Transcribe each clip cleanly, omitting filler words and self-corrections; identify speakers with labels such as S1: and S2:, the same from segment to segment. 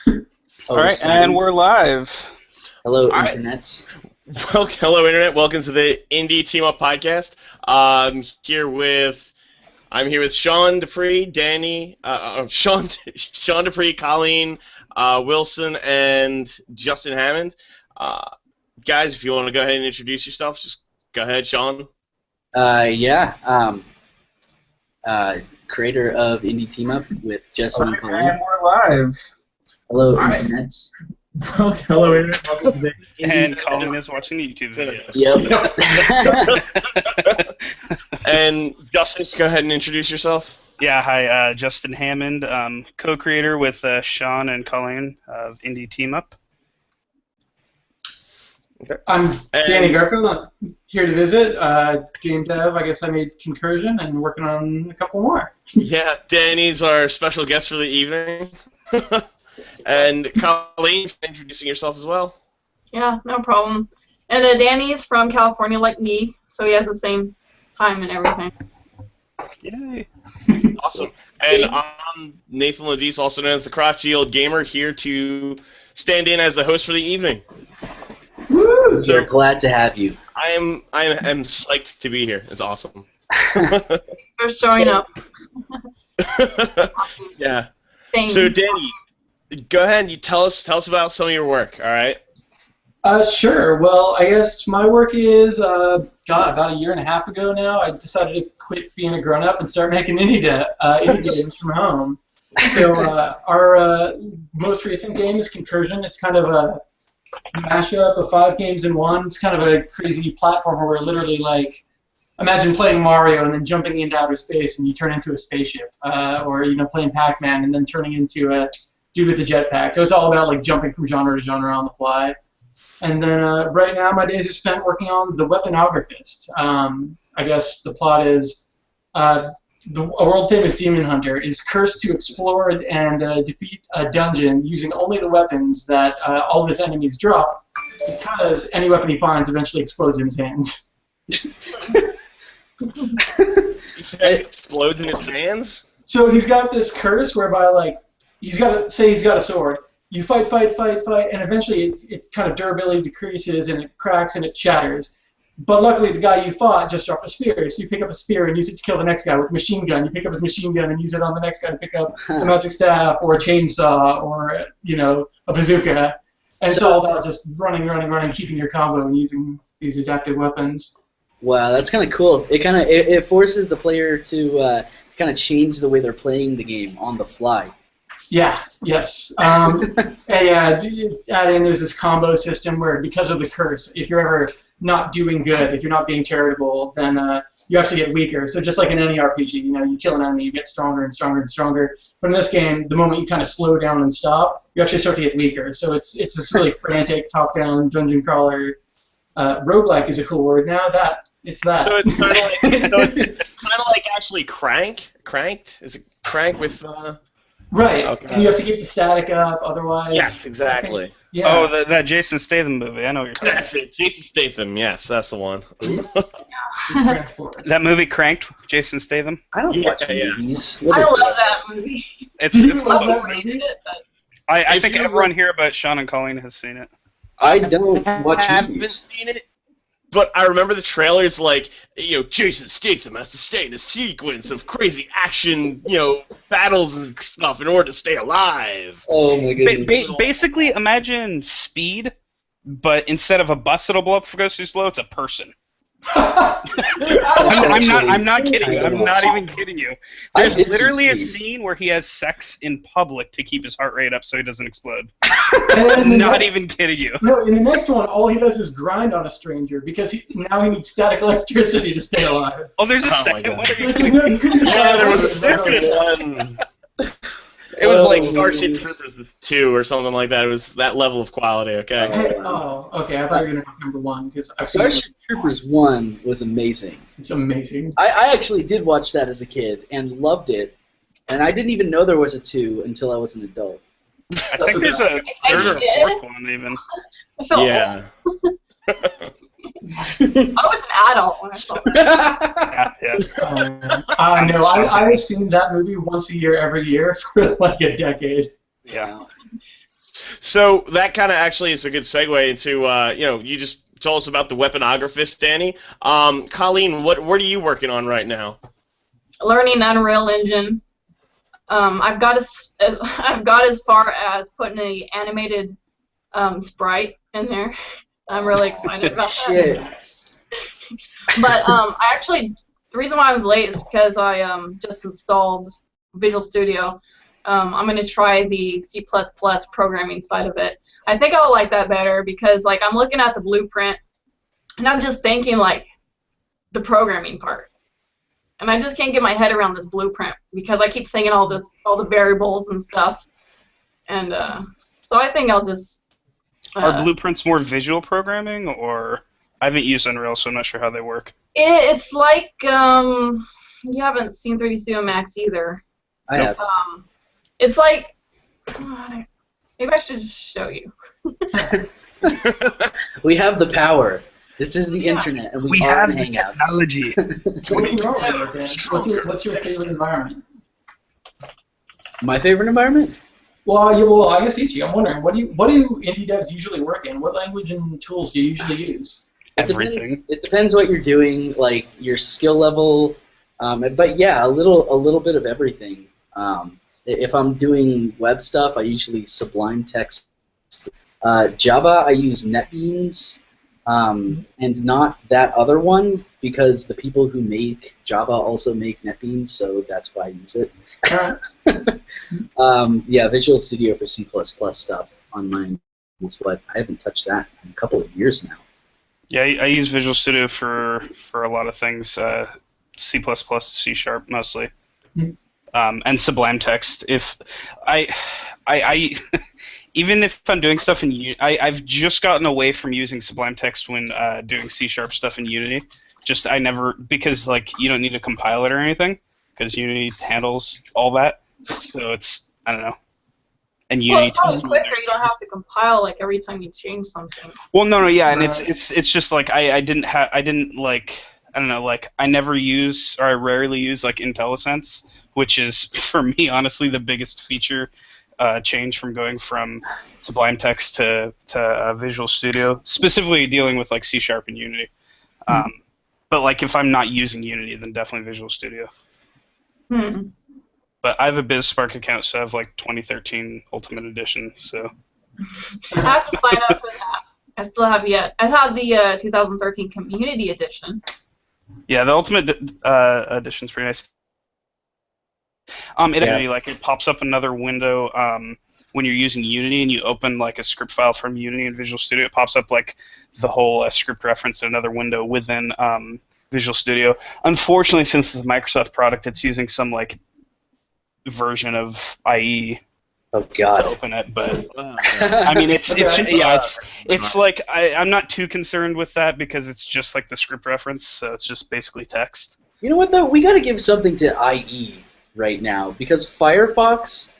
S1: All right, and we're live.
S2: Hello,
S3: All right.
S2: Internet.
S3: Well, hello, Internet. Welcome to the Indie Teamup podcast. I'm here with Sean Dupree, Danny, Sean Dupree, Colleen, Wilson, and Justin Hammond. Guys, if you want to go ahead and introduce yourself, just go ahead, Sean.
S2: Creator of Indie Teamup with Justin and Colleen.
S1: And we're live.
S2: Hello,
S3: All right.
S2: Internet.
S1: Well, hello, Internet. Welcome to the
S4: And Colin is watching the YouTube video.
S2: Yep.
S3: And Justin, just go ahead and introduce yourself.
S4: Yeah, hi, Justin Hammond, co-creator with Sean and Colleen of Indie Teamup.
S5: I'm Danny Garfield. I'm here to visit. Game dev. I guess I made Concursion and working on a couple more.
S3: Yeah, Danny's our special guest for the evening. And Colleen, introducing yourself as well.
S6: Yeah, no problem. And Danny's from California like me, so he has the same time and everything.
S4: Yay.
S3: Awesome. And I'm Nathan Ladise, also known as the Crotchy Old Gamer, here to stand in as the host for the evening.
S5: Woo!
S2: We're glad to have you.
S3: I am psyched to be here. It's awesome.
S6: Thanks for showing up.
S3: Yeah.
S6: Thanks.
S3: So Danny, go ahead and you tell us about some of your work. All right.
S5: Sure. Well, I guess my work is about a year and a half ago now. I decided to quit being a grown-up and start making indie games from home. So our most recent game is Concursion. It's kind of a mashup of 5 games in one. It's kind of a crazy platformer where literally, like, imagine playing Mario and then jumping into outer space and you turn into a spaceship, or playing Pac-Man and then turning into a dude with a jetpack. So it's all about like jumping from genre to genre on the fly. And then right now my days are spent working on the Weaponographist. I guess the plot is a world-famous demon hunter is cursed to explore and defeat a dungeon using only the weapons that all of his enemies drop, because any weapon he finds eventually explodes in his hands.
S3: It explodes in his hands?
S5: So he's got this curse whereby, like, he's got a sword. You fight, and eventually it kind of durability decreases and it cracks and it shatters. But luckily the guy you fought just dropped a spear, so you pick up a spear and use it to kill the next guy with a machine gun. You pick up his machine gun and use it on the next guy to pick up a magic staff or a chainsaw or a bazooka. And it's all about just running, keeping your combo and using these adaptive weapons.
S2: Wow, that's kind of cool. It forces the player to kind of change the way they're playing the game on the fly.
S5: Yeah, yes. Add in, there's this combo system where, because of the curse, if you're ever not doing good, if you're not being charitable, then you actually get weaker. So just like in any RPG, you kill an enemy, you get stronger and stronger and stronger. But in this game, the moment you kind of slow down and stop, you actually start to get weaker. So it's this really frantic top-down dungeon crawler. Roguelike is a cool word now. It's that.
S3: So it's kind of like actually Cranked? Is it Crank with...
S5: Right,
S3: Okay.
S5: and you have to keep the static up, otherwise...
S3: Yes, exactly.
S5: Yeah.
S4: Oh, that Jason Statham movie. I know what you're talking
S3: That's it. Jason Statham, yes, that's the one.
S4: That movie Cranked, Jason Statham.
S2: I don't watch
S3: Yeah.
S2: movies.
S6: I
S2: What is
S6: love
S2: this?
S6: that movie.
S4: It's
S5: love
S4: fun.
S5: that
S6: I
S5: movie?
S6: hated it, but
S4: I
S3: If
S4: think
S3: you
S4: everyone here but Sean and Colleen has seen it.
S2: I don't watch
S3: haven't
S2: movies.
S3: seen it, but I remember the trailers like, Jason Statham has to stay in a sequence of crazy action, battles and stuff in order to stay alive.
S2: Oh my goodness.
S4: Basically, imagine Speed, but instead of a bus that'll blow up if it goes too slow, it's a person. I'm not kidding you. I'm not even kidding you.
S2: I
S4: There's
S2: did see
S4: literally a
S2: Speed.
S4: scene where he has sex in public to keep his heart rate up so he doesn't explode.
S5: And
S4: I'm
S5: the
S4: not
S5: next-
S4: even kidding you.
S5: No, in the next one, all he does is grind on a stranger because now he needs static electricity to stay alive.
S4: Oh, there's a
S3: Oh my
S4: second
S3: God.
S4: one. Are you
S5: Like,
S4: kidding?
S5: no, you couldn't
S3: Yeah, there was a
S5: second
S3: second one. It was like
S2: Oh,
S3: Starship
S2: goodness.
S3: Troopers 2 or something like that. It was that level of quality, okay?
S5: Okay. I thought you were going to talk number 1 because
S2: Starship Troopers 1 was amazing.
S5: it's amazing.
S2: I actually did watch that as a kid and loved it, and I didn't even know there was a 2 until I was an adult.
S4: I think there's a third or fourth one even.
S6: I felt
S3: Yeah.
S6: I was an adult when I saw it.
S4: Yeah.
S5: No, I've seen that movie once a year every year for like a decade.
S4: Yeah.
S3: So that kind of actually is a good segue into, you just told us about the weaponographist, Danny. Colleen, what are you working on right now?
S6: Learning Unreal Engine. I've got as far as putting a animated sprite in there. I'm really excited about that.
S2: Shit.
S6: But the reason why I was late is because I just installed Visual Studio. I'm going to try the C++ programming side of it. I think I'll like that better because like I'm looking at the blueprint and I'm just thinking like the programming part. And I just can't get my head around this blueprint because I keep thinking all the variables and stuff. And so I think I'll just...
S4: Are blueprints more visual programming, or... I haven't used Unreal, so I'm not sure how they work.
S6: It's like... you haven't seen 3D Studio Max either.
S2: I have.
S6: It's like... maybe I should just show you.
S2: We have the power. This is the internet, and we are
S4: have
S2: in
S4: the
S2: Hangouts.
S4: technology.
S5: What do you normally work in? What's your favorite environment?
S2: My favorite environment?
S5: Well, I guess Ichi, I'm wondering, what do indie devs usually work in? What language and tools do you usually use?
S4: Everything.
S2: It depends what you're doing, like your skill level. But yeah, a little bit of everything. If I'm doing web stuff, I usually Sublime Text. Java, I use NetBeans. And not that other one, because the people who make Java also make NetBeans, so that's why I use it. Yeah, Visual Studio for C++ stuff on mine, but I haven't touched that in a couple of years now.
S4: Yeah, I use Visual Studio for a lot of things, C++, C# mostly, and Sublime Text. If I even if I'm doing stuff in I've just gotten away from using Sublime Text when doing C# stuff in Unity. Because like you don't need to compile it or anything, because Unity handles all that. So it's, I don't know. And Unity.
S6: Well, it's probably quicker. You don't have to compile like every time you change something.
S4: Well, no, yeah, and it's just like I rarely use like IntelliSense, which is for me honestly the biggest feature change from going from Sublime Text to Visual Studio, specifically dealing with like C# and Unity. But like if I'm not using Unity, then definitely Visual Studio. But I have a BizSpark account, so I have like 2013 Ultimate Edition. So
S6: I have to sign up for that. I still have yet. I have the 2013 Community Edition.
S4: Yeah, the Ultimate Edition's pretty nice. It pops up another window when you're using Unity and you open like a script file from Unity and Visual Studio. It pops up like the whole script reference in another window within Visual Studio. Unfortunately, since it's a Microsoft product, it's using some like version of IE to open it. But I mean, it's like I'm not too concerned with that because it's just like the script reference, so it's just basically text.
S2: You know what though? We got to give something to IE right now because Firefox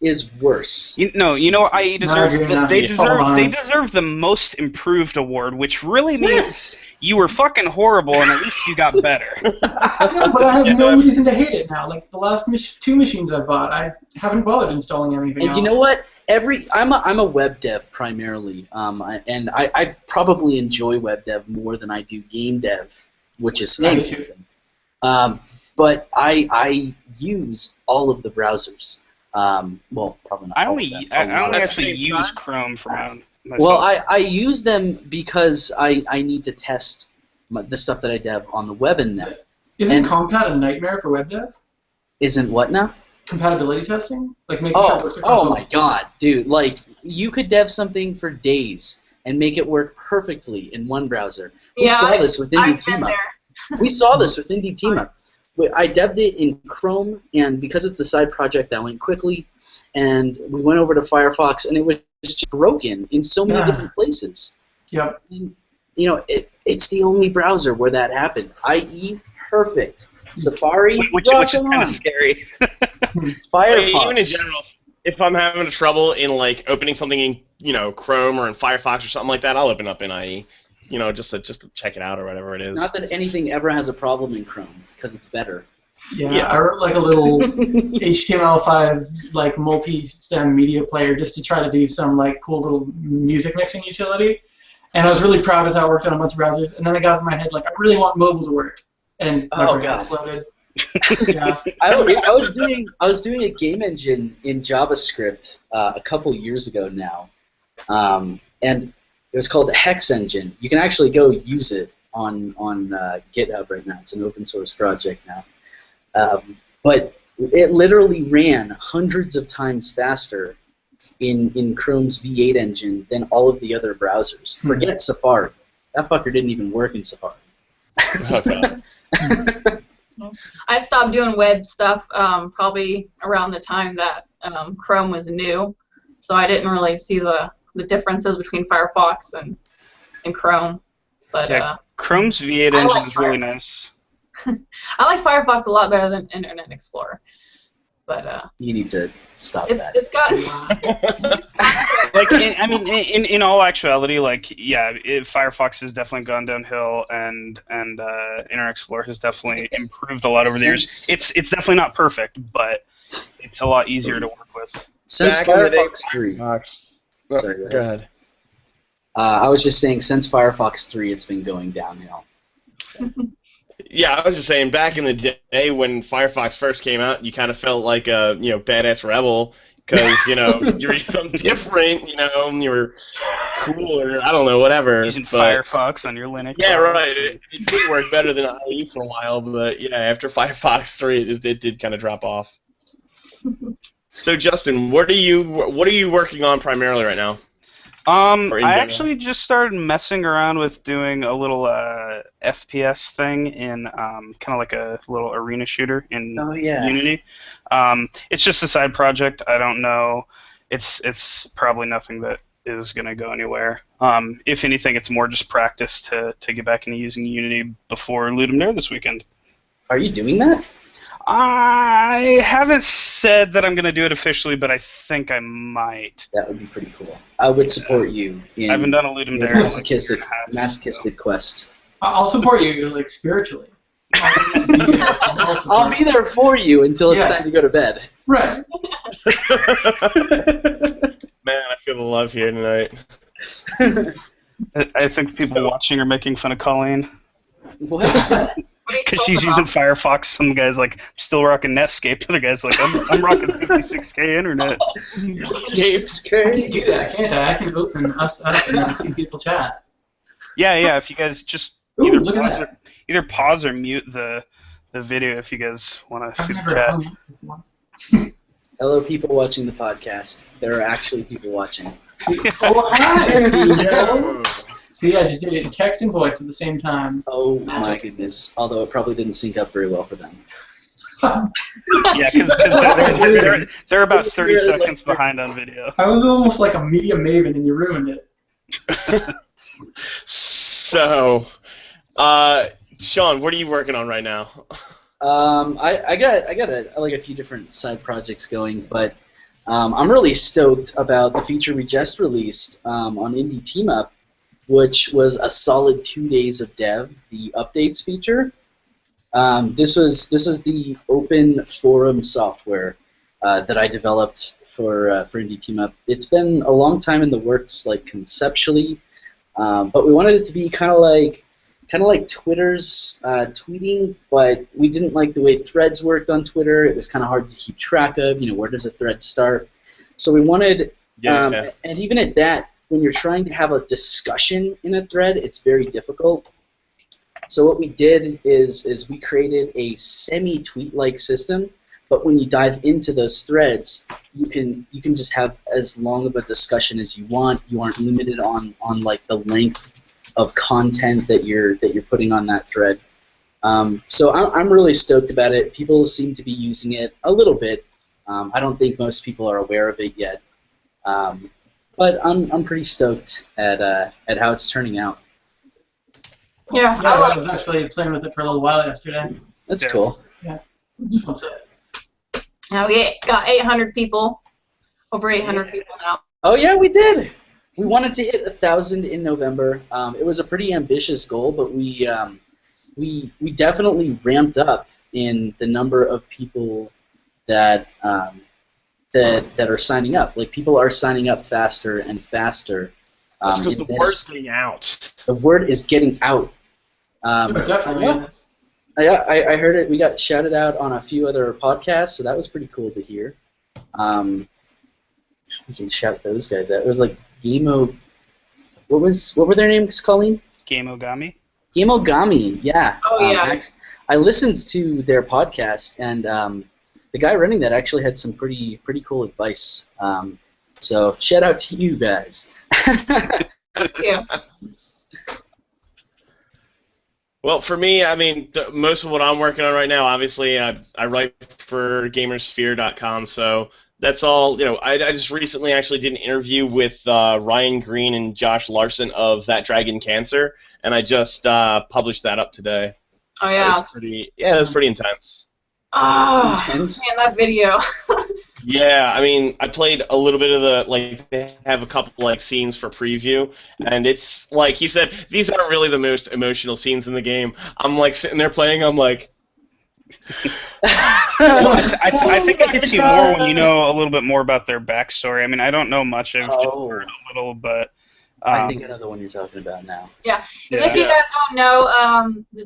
S2: is worse.
S4: IE deserve they deserve the most improved award, which really means you were fucking horrible and at least you got better.
S5: No, but I have no reason to hate it now. Like the last two machines I bought, I haven't bothered installing anything else.
S2: And you know what? I'm a web dev primarily, and I probably enjoy web dev more than I do game dev, which is saying something. But I use all of the browsers. Well, probably not.
S4: I only actually use Chrome for myself.
S2: Well, I use them because I need to test the stuff that I dev on the web in them.
S5: Isn't Compat a nightmare for web dev?
S2: Isn't what now?
S5: Compatibility testing? Like making sure it works across
S2: Oh my god, dude. Like, you could dev something for days and make it work perfectly in one browser. We saw this with Indie Teamup. We saw this with Indie Teamup. I dev'd it in Chrome, and because it's a side project, that went quickly, and we went over to Firefox, and it was just broken in so many different places.
S5: Yep.
S2: And, it's the only browser where that happened. IE, perfect. Safari,
S4: which is kind of scary.
S2: Firefox.
S3: Even in general, if I'm having trouble in like opening something in Chrome or in Firefox or something like that, I'll open up in IE. Just to check it out or whatever it is.
S2: Not that anything ever has a problem in Chrome, because it's better.
S5: Yeah, I wrote like a little HTML5 like multi-stem media player just to try to do some like cool little music mixing utility. And I was really proud of how it worked on a bunch of browsers. And then I got in my head like I really want mobile to work, and my brain exploded. Yeah.
S2: I was doing a game engine in JavaScript a couple years ago now, and it was called the Hex Engine. You can actually go use it on GitHub right now. It's an open source project now, but it literally ran hundreds of times faster in Chrome's V8 engine than all of the other browsers. Forget Safari. That fucker didn't even work in Safari.
S3: Okay.
S6: I stopped doing web stuff probably around the time that Chrome was new, so I didn't really see the differences between Firefox and Chrome. But
S4: yeah, Chrome's V8 engine is really nice.
S6: I like Firefox a lot better than Internet Explorer. But
S2: you need to stop that.
S6: It's gotten
S4: Like, in all actuality, like, yeah, Firefox has definitely gone downhill, and Internet Explorer has definitely improved a lot over the years. It's definitely not perfect, but it's a lot easier to work with.
S2: Since
S3: Back in the day,
S2: Firefox 3. Sorry, go ahead. I was just saying, since Firefox 3, it's been going downhill.
S3: Yeah, I was just saying, back in the day when Firefox first came out, you kind of felt like a badass rebel because you were something different, and you were cool or I don't know, whatever.
S4: Using Firefox on your Linux.
S3: Yeah, right. It did work better than IE for a while, but yeah, after Firefox 3, it did kind of drop off. So Justin, what are you working on primarily right now?
S4: I actually just started messing around with doing a little FPS thing in kind of like a little arena shooter in Unity. It's just a side project. I don't know. It's probably nothing that is going to go anywhere. If anything, it's more just practice to get back into using Unity before Ludum Dare this weekend.
S2: Are you doing that?
S4: I haven't said that I'm going to do it officially, but I think I might.
S2: That would be pretty cool. I would support you in
S4: I haven't done a Ludum Dare.
S2: masochistic quest.
S5: I'll support you like spiritually.
S2: I'll be there for you until it's time to go to bed.
S5: Right.
S3: Man, I feel the love here tonight.
S4: I think people watching are making fun of Colleen.
S2: What?
S4: Because she's using Firefox. Some guy's like, I'm still rocking Netscape. Other guy's like, I'm rocking 56K internet.
S5: I can do that, can't I? I can open us up and see people chat.
S4: Yeah. If you guys just either pause or mute the video if you guys want to see the chat.
S2: Hello, people watching the podcast. There are actually people watching.
S5: Oh, hi! See, I just did it in text and voice at the same time.
S2: Oh my goodness! Although it probably didn't sync up very well for them.
S4: Yeah, because they're about 30 seconds behind on video.
S5: I was almost like a media maven, and you ruined it.
S3: So, Sean, what are you working on right now?
S2: I got a few different side projects going, but I'm really stoked about the feature we just released on Indie Teamup, which was a solid 2 days of dev, the updates feature. This is the open forum software that I developed for Indie Teamup. It's been a long time in the works, like conceptually, but we wanted it to be kind of like Twitter's tweeting, but we didn't like the way threads worked on Twitter. It was kind of hard to keep track of. Where does a thread start? So we wanted, and even at that, when you're trying to have a discussion in a thread, it's very difficult. So what we did is we created a semi-tweet-like system, but when you dive into those threads, you can just have as long of a discussion as you want. You aren't limited on like the length of content that you're putting on that thread. So I'm really stoked about it. People seem to be using it a little bit. I don't think most people are aware of it yet. But I'm pretty stoked at how it's turning out.
S6: Yeah,
S5: I was actually playing with it for a little while yesterday.
S2: That's cool.
S5: Yeah, it's fun stuff.
S6: Now we got 800 people, over 800 people now.
S2: Oh yeah, we did. We wanted to hit 1,000 in November. It was a pretty ambitious goal, but we definitely ramped up in the number of people that that are signing up. Like, people are signing up faster and faster.
S3: That's because the word's getting out.
S2: The word is getting out.
S5: Definitely is.
S2: Yeah, I heard it. We got shouted out on a few other podcasts, so that was pretty cool to hear. We can shout those guys out. It was like Game-O... What were their names, Colleen?
S4: Game-O-Gami?
S2: Game-O-Gami, yeah.
S6: Oh, yeah.
S2: I listened to their podcast, and the guy running that actually had some pretty cool advice. So shout out to you guys.
S6: Yeah.
S3: Well, for me, I mean, most of what I'm working on right now, obviously, I write for Gamersphere.com, so that's all. You know, I just recently actually did an interview with Ryan Green and Josh Larson of That Dragon Cancer, and I just published that up today.
S6: Oh, yeah.
S3: That was pretty intense.
S6: Oh,
S2: Intense.
S6: man, that video.
S3: Yeah, I mean, I played a little bit of they have a couple, scenes for preview, and it's, like he said, these aren't really the most emotional scenes in the game. I'm, sitting there playing, I'm like...
S4: I think it hits you more when you know a little bit more about their backstory. I mean, I don't know much. I've just heard a little, but...
S2: I think I know the one you're talking about now.
S6: Yeah, because if you guys don't know,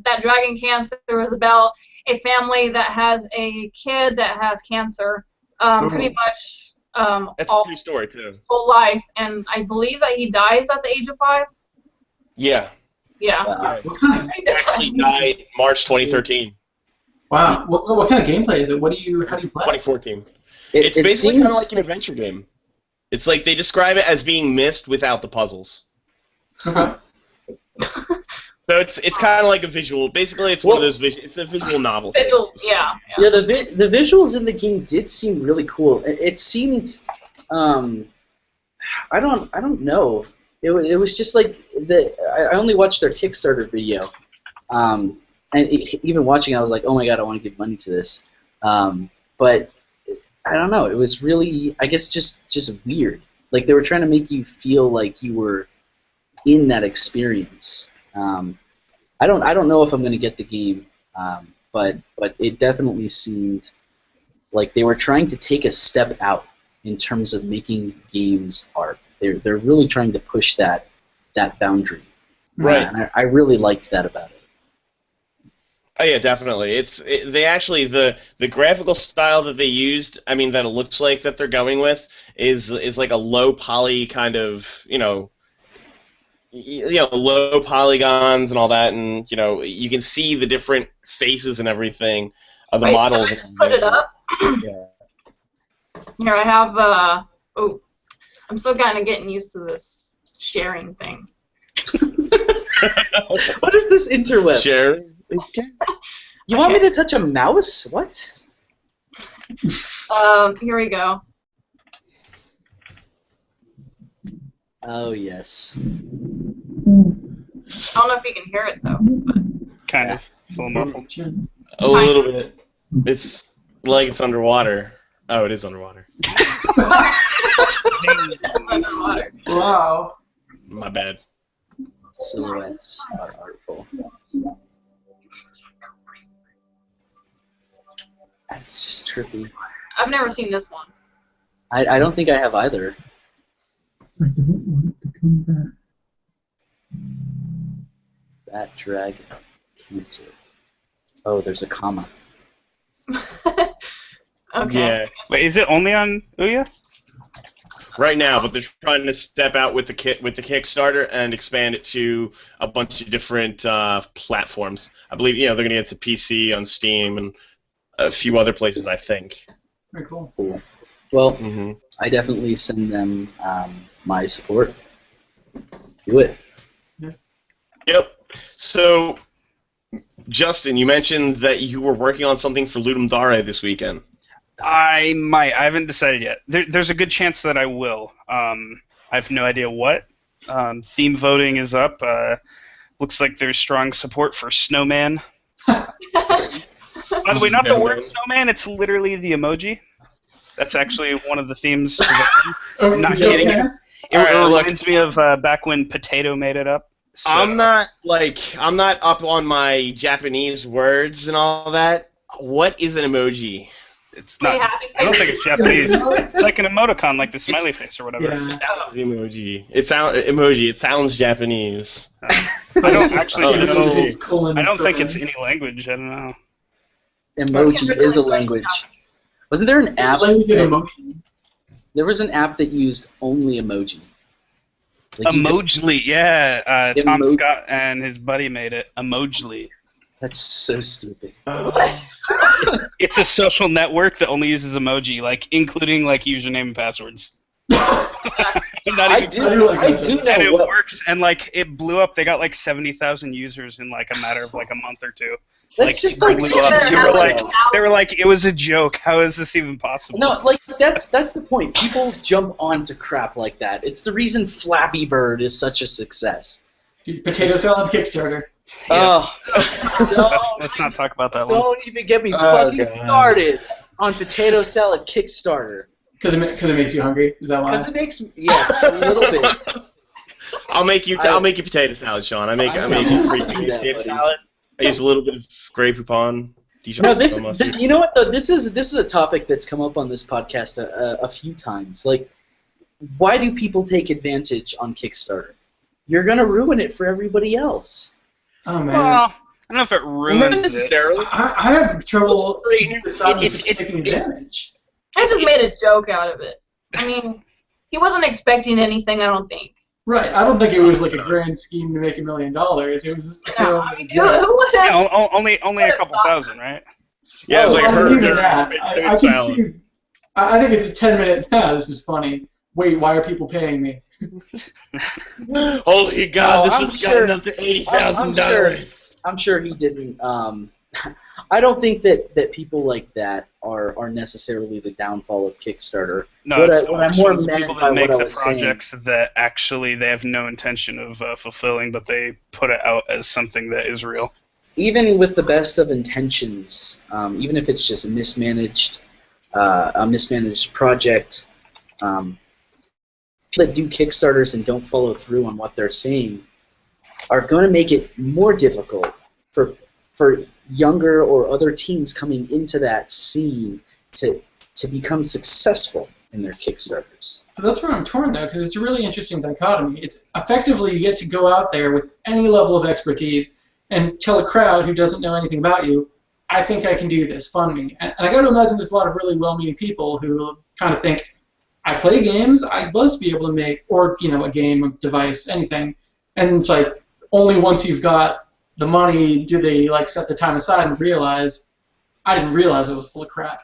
S6: That Dragon Cancer is about a family that has a kid that has cancer. Pretty much
S3: That's a true story, too.
S6: whole life, and I believe that he dies at the age of 5.
S3: Yeah.
S6: Yeah.
S3: He actually died March 2013.
S5: Wow. What kind of gameplay is it? How do you play?
S3: 2014. It's basically kind of like an adventure game. It's like they describe it as being Myst without the puzzles.
S5: Okay.
S3: So it's kind of like a visual. Basically, it's one of those. It's a visual novel.
S6: Yeah.
S2: Yeah, the visuals in the game did seem really cool. It seemed, I don't know. It was just like I only watched their Kickstarter video, and even watching, I was like, oh my god, I want to give money to this. But I don't know. It was really, I guess, just weird. Like, they were trying to make you feel like you were in that experience. I don't know if I'm going to get the game, but it definitely seemed like they were trying to take a step out in terms of making games art. They're really trying to push that boundary.
S3: Right.
S2: And I really liked that about it.
S3: Oh yeah, definitely. They actually the graphical style that they used. I mean, that it looks like that they're going with is like a low poly kind of low polygons and all that, and you can see the different faces and everything of the models.
S6: Can I just put it up?
S3: Yeah.
S6: Here I have. I'm still kind of getting used to this sharing thing.
S2: What is this interwebs?
S3: Sharing.
S2: You want me to touch a mouse? What?
S6: Here we go.
S2: Oh, yes.
S6: I don't know if you can hear it, though. But...
S4: Kind of. It's a little muffled.
S3: A little bit. It's like it's underwater. Oh, it is underwater.
S6: Underwater.
S5: Wow.
S3: My bad.
S2: Silhouettes are artful. It's just trippy.
S6: I've never seen this one.
S2: I don't think I have either.
S1: I don't want it to come back.
S2: That Dragon Cancer. Oh, there's a comma.
S6: Okay.
S3: Yeah.
S4: Wait, is it only on Ouya?
S3: Right now, but they're trying to step out with the Kickstarter and expand it to a bunch of different platforms. I believe they're going to get to PC on Steam and a few other places, I think.
S5: Very cool.
S2: Cool. Well, I definitely send them my support. Do it.
S3: Yep. So, Justin, you mentioned that you were working on something for Ludum Dare this weekend.
S4: I might. I haven't decided yet. There's a good chance that I will. I have no idea what. Theme voting is up. Looks like there's strong support for Snowman. By the way, not the word snowman, it's literally the emoji. That's actually one of the themes. I'm not kidding you. It reminds me of back when Potato made it up. So.
S3: I'm not up on my Japanese words and all that. What is an emoji?
S4: It's not. I don't think it's Japanese. It's like an emoticon, like the smiley face or whatever.
S5: Yeah.
S3: Emoji. It sounds Japanese.
S4: I don't actually know.
S5: It's colon
S4: I don't think
S5: colon.
S4: it's any language. I don't know.
S2: Emoji is a language. Wasn't there an app?
S5: Language of emotion.
S2: There was an app that used only emoji. Like you could-
S4: Emojli, yeah. Tom
S2: Emo-
S4: Scott and his buddy made it. Emojli.
S2: That's so stupid.
S4: It's a social network that only uses emoji, like including like username and passwords. Not
S2: I
S4: even-
S2: do
S5: I like that
S2: know
S4: and it
S2: what.
S4: works, and like it blew up. They got like 70,000 users in like a matter of like a month or two.
S2: That's just
S4: it
S2: like
S4: blew
S2: such
S4: up.
S2: a
S4: They were
S2: joke,
S4: like,
S2: though.
S4: they were like, it was a joke. How is this even possible?
S2: No, like that's the point. People jump onto crap like that. It's the reason Flappy Bird is such a success.
S5: Dude, potato salad Kickstarter.
S2: Oh,
S4: Let's not talk about that one.
S2: don't even get me
S3: Oh,
S2: fucking
S3: God.
S2: started on potato salad Kickstarter.
S5: Because it makes you hungry. Is that why?
S2: Because it makes yes, a little bit.
S3: I'll make you potato salad, Sean. I make you free
S2: do that,
S3: potato
S2: buddy.
S3: salad. I use a little bit of Grey Poupon.
S2: No, you know what though? This is a topic that's come up on this podcast a few times. Like, why do people take advantage on Kickstarter? You're gonna ruin it for everybody else.
S5: Oh man.
S4: Well, I don't know if it
S3: Not
S4: ruins it.
S3: necessarily.
S5: I have trouble deciding
S3: It's-
S5: who's taking advantage.
S6: I just made a joke out of it. I mean, he wasn't expecting anything, I don't think.
S5: Right. I don't think it was like a grand scheme to make $1 million. It was just
S6: No, I mean, who would have?
S4: Yeah, only a couple thousand, right?
S3: Yeah, it's like
S5: well,
S3: her.
S5: even that. I can see. I think it's a 10-minute. This is funny. Wait, why are people paying me?
S3: Holy God,
S2: Oh, I'm
S3: this has
S2: sure-
S3: gotten up to $80,000.
S2: I'm sure he didn't. I don't think that people like that are necessarily the downfall of Kickstarter.
S4: No,
S2: What
S4: it's
S2: I
S4: the
S2: more
S4: ones
S2: meant
S4: people
S2: by
S4: that make
S2: what I
S4: the
S2: was saying-
S4: projects that actually they have no intention of fulfilling, but they put it out as something that is real.
S2: Even with the best of intentions, even if it's just a mismanaged project, people that do Kickstarters and don't follow through on what they're saying are going to make it more difficult for younger or other teams coming into that scene to become successful in their Kickstarters.
S5: So that's where I'm torn though, because it's a really interesting dichotomy. It's effectively you get to go out there with any level of expertise and tell a crowd who doesn't know anything about you, I think I can do this, fund me. And I got to imagine there's a lot of really well-meaning people who kind of think, I play games, I must be able to make, or a game, a device, anything. And it's like only once you've got the money do they like set the time aside and realize, I didn't realize it was full of crap.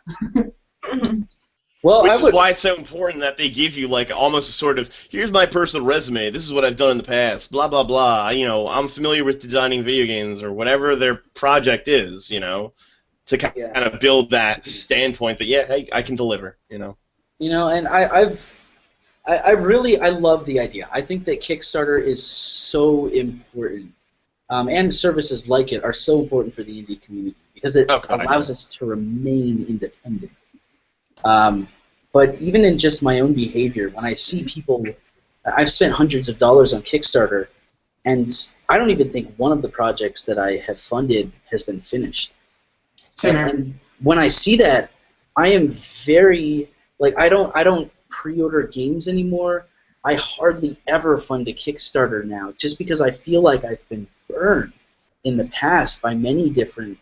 S2: Well,
S3: Which
S2: I
S3: is
S2: would.
S3: why it's so important that they give you like almost a sort of, here's my personal resume, this is what I've done in the past, blah blah blah. I'm familiar with designing video games or whatever their project is, to kind of build that standpoint that hey, I can deliver,
S2: And I love the idea. I think that Kickstarter is so important, and services like it are so important for the indie community because it allows us to remain independent. But even in just my own behavior, when I see people, I've spent hundreds of dollars on Kickstarter, and I don't even think one of the projects that I have funded has been finished.
S5: Same here.
S2: And when I see that, I am very I don't pre-order games anymore. I hardly ever fund a Kickstarter now, just because I feel like I've been burned in the past by many different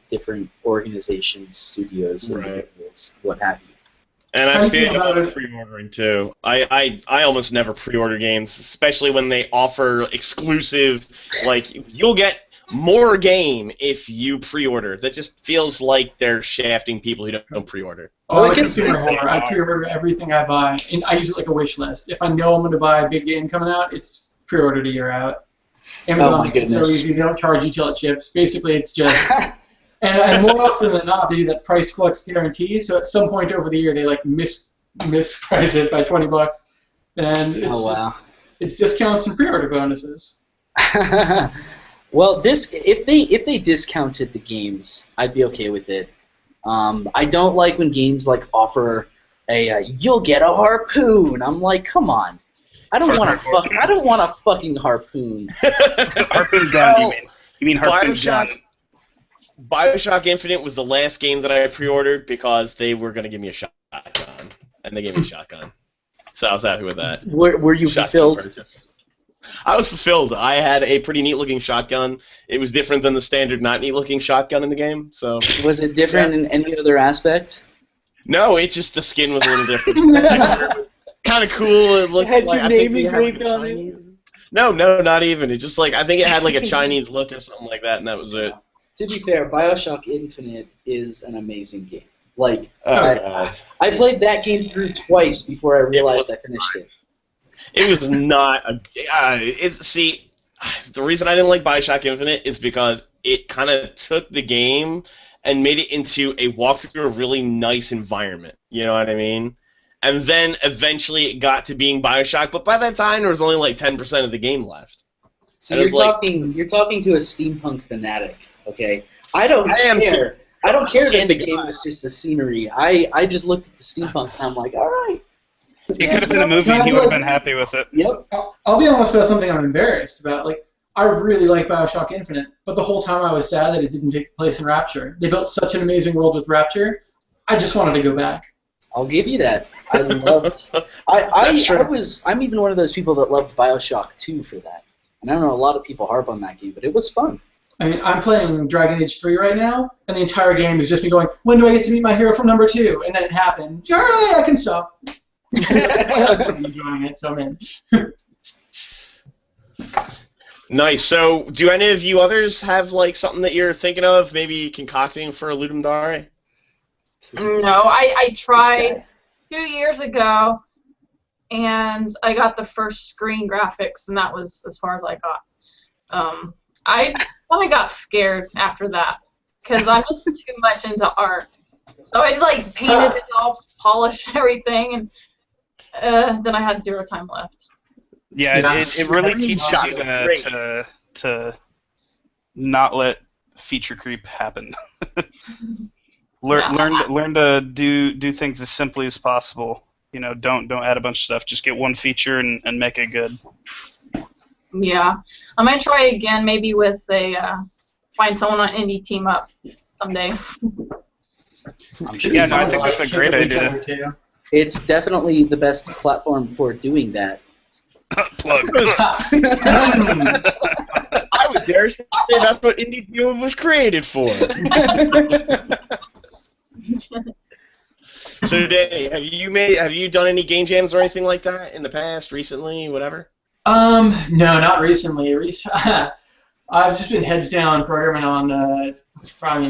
S2: organizations, studios, individuals, what have you.
S3: And
S5: How
S3: I
S5: do you
S3: feel
S5: feel about
S3: about
S5: it?
S3: pre-ordering too. I almost never pre-order games, especially when they offer exclusive, like you'll get more game if you pre-order. That just feels like they're shafting people who don't pre-order.
S5: Oh,
S2: Let's
S5: I'm a
S2: get-
S5: consumer whore. I pre-order everything I buy, and I use it like a wish list. If I know I'm going to buy a big game coming out, it's pre-ordered a year out. Amazon
S2: Oh my
S5: makes it so
S2: goodness.
S5: easy. They don't charge you till it ships. Basically, it's just... and more often than not, they do that price flex guarantee, so at some point over the year, they like misprice it by $20, and it's,
S2: Oh wow.
S5: it's discounts and pre-order bonuses.
S2: Well, if they discounted the games, I'd be okay with it. I don't like when games like offer a you'll get a harpoon. I'm like, come on. I don't want a fucking harpoon.
S4: Harpoon gun, you mean harpoon gun.
S3: Bioshock Infinite was the last game that I pre-ordered because they were going to give me a shotgun, and they gave me a shotgun. So I was happy with that.
S2: Were you
S3: Shotgun
S2: fulfilled?
S3: purchase. I was fulfilled. I had a pretty neat-looking shotgun. It was different than the standard not neat-looking shotgun in the game. So
S2: Was it different in any other aspect?
S3: no, it's just the skin was a little different. Kind of cool. It looked
S2: Had
S3: like
S2: your
S3: I think
S2: name
S3: it had like a
S2: engraved on it?
S3: Chinese. No, not even. It just like I think it had like a Chinese look or something like that, and that was it.
S2: To be fair, Bioshock Infinite is an amazing game. Like,
S3: God.
S2: I played that game through twice before I realized I finished it.
S3: It was not a. See, the reason I didn't like Bioshock Infinite is because it kind of took the game and made it into a walkthrough of a really nice environment. You know what I mean? And then eventually it got to being Bioshock, but by that time there was only like 10% of the game left.
S2: So
S3: And
S2: you're
S3: it was like-
S2: talking to a steampunk fanatic, okay? I don't
S3: am
S2: care. I don't care that
S3: And
S2: the
S3: the
S2: game
S3: guy.
S2: was just a scenery. I just looked at the steampunk and I'm like, all right.
S4: It could have been a movie and he would have been happy with it.
S2: Yep.
S5: I'll be honest about something I'm embarrassed about. Like, I really like Bioshock Infinite, but the whole time I was sad that it didn't take place in Rapture. They built such an amazing world with Rapture. I just wanted to go back.
S2: I'll give you that. I loved.
S3: That's true.
S2: I'm even one of those people that loved Bioshock 2 for that. And I know a lot of people harp on that game, but it was fun.
S5: I mean, I'm playing Dragon Age 3 right now, and the entire game is just me going, when do I get to meet my hero from number 2? And then it happened. Alright, I can stop. I'm enjoying it, so man.
S3: Nice. So, do any of you others have like something that you're thinking of, maybe concocting for a Ludum Dare?
S6: No, I tried 2 years ago, and I got the first screen graphics, and that was as far as I got. I got scared after that because I'm just too much into art. So I like painted it all, polished everything, and then I had 0 time left.
S4: Yeah, it really teaches you
S3: Shots are great.
S4: to not let feature creep happen. Learn to do things as simply as possible. You know, don't add a bunch of stuff. Just get one feature and make it good.
S6: Yeah, I might try it again, maybe with find someone on Indie Teamup someday.
S2: I'm sure
S4: Yeah,
S2: you
S4: no, I
S2: can.
S4: think that's a great idea.
S2: It's definitely the best platform for doing that.
S4: Plug.
S3: I would dare say that's what Indie Teamup was created for. So, Danny, have you done any game jams or anything like that in the past, recently, whatever?
S5: No, not recently. I've just been heads down programming on,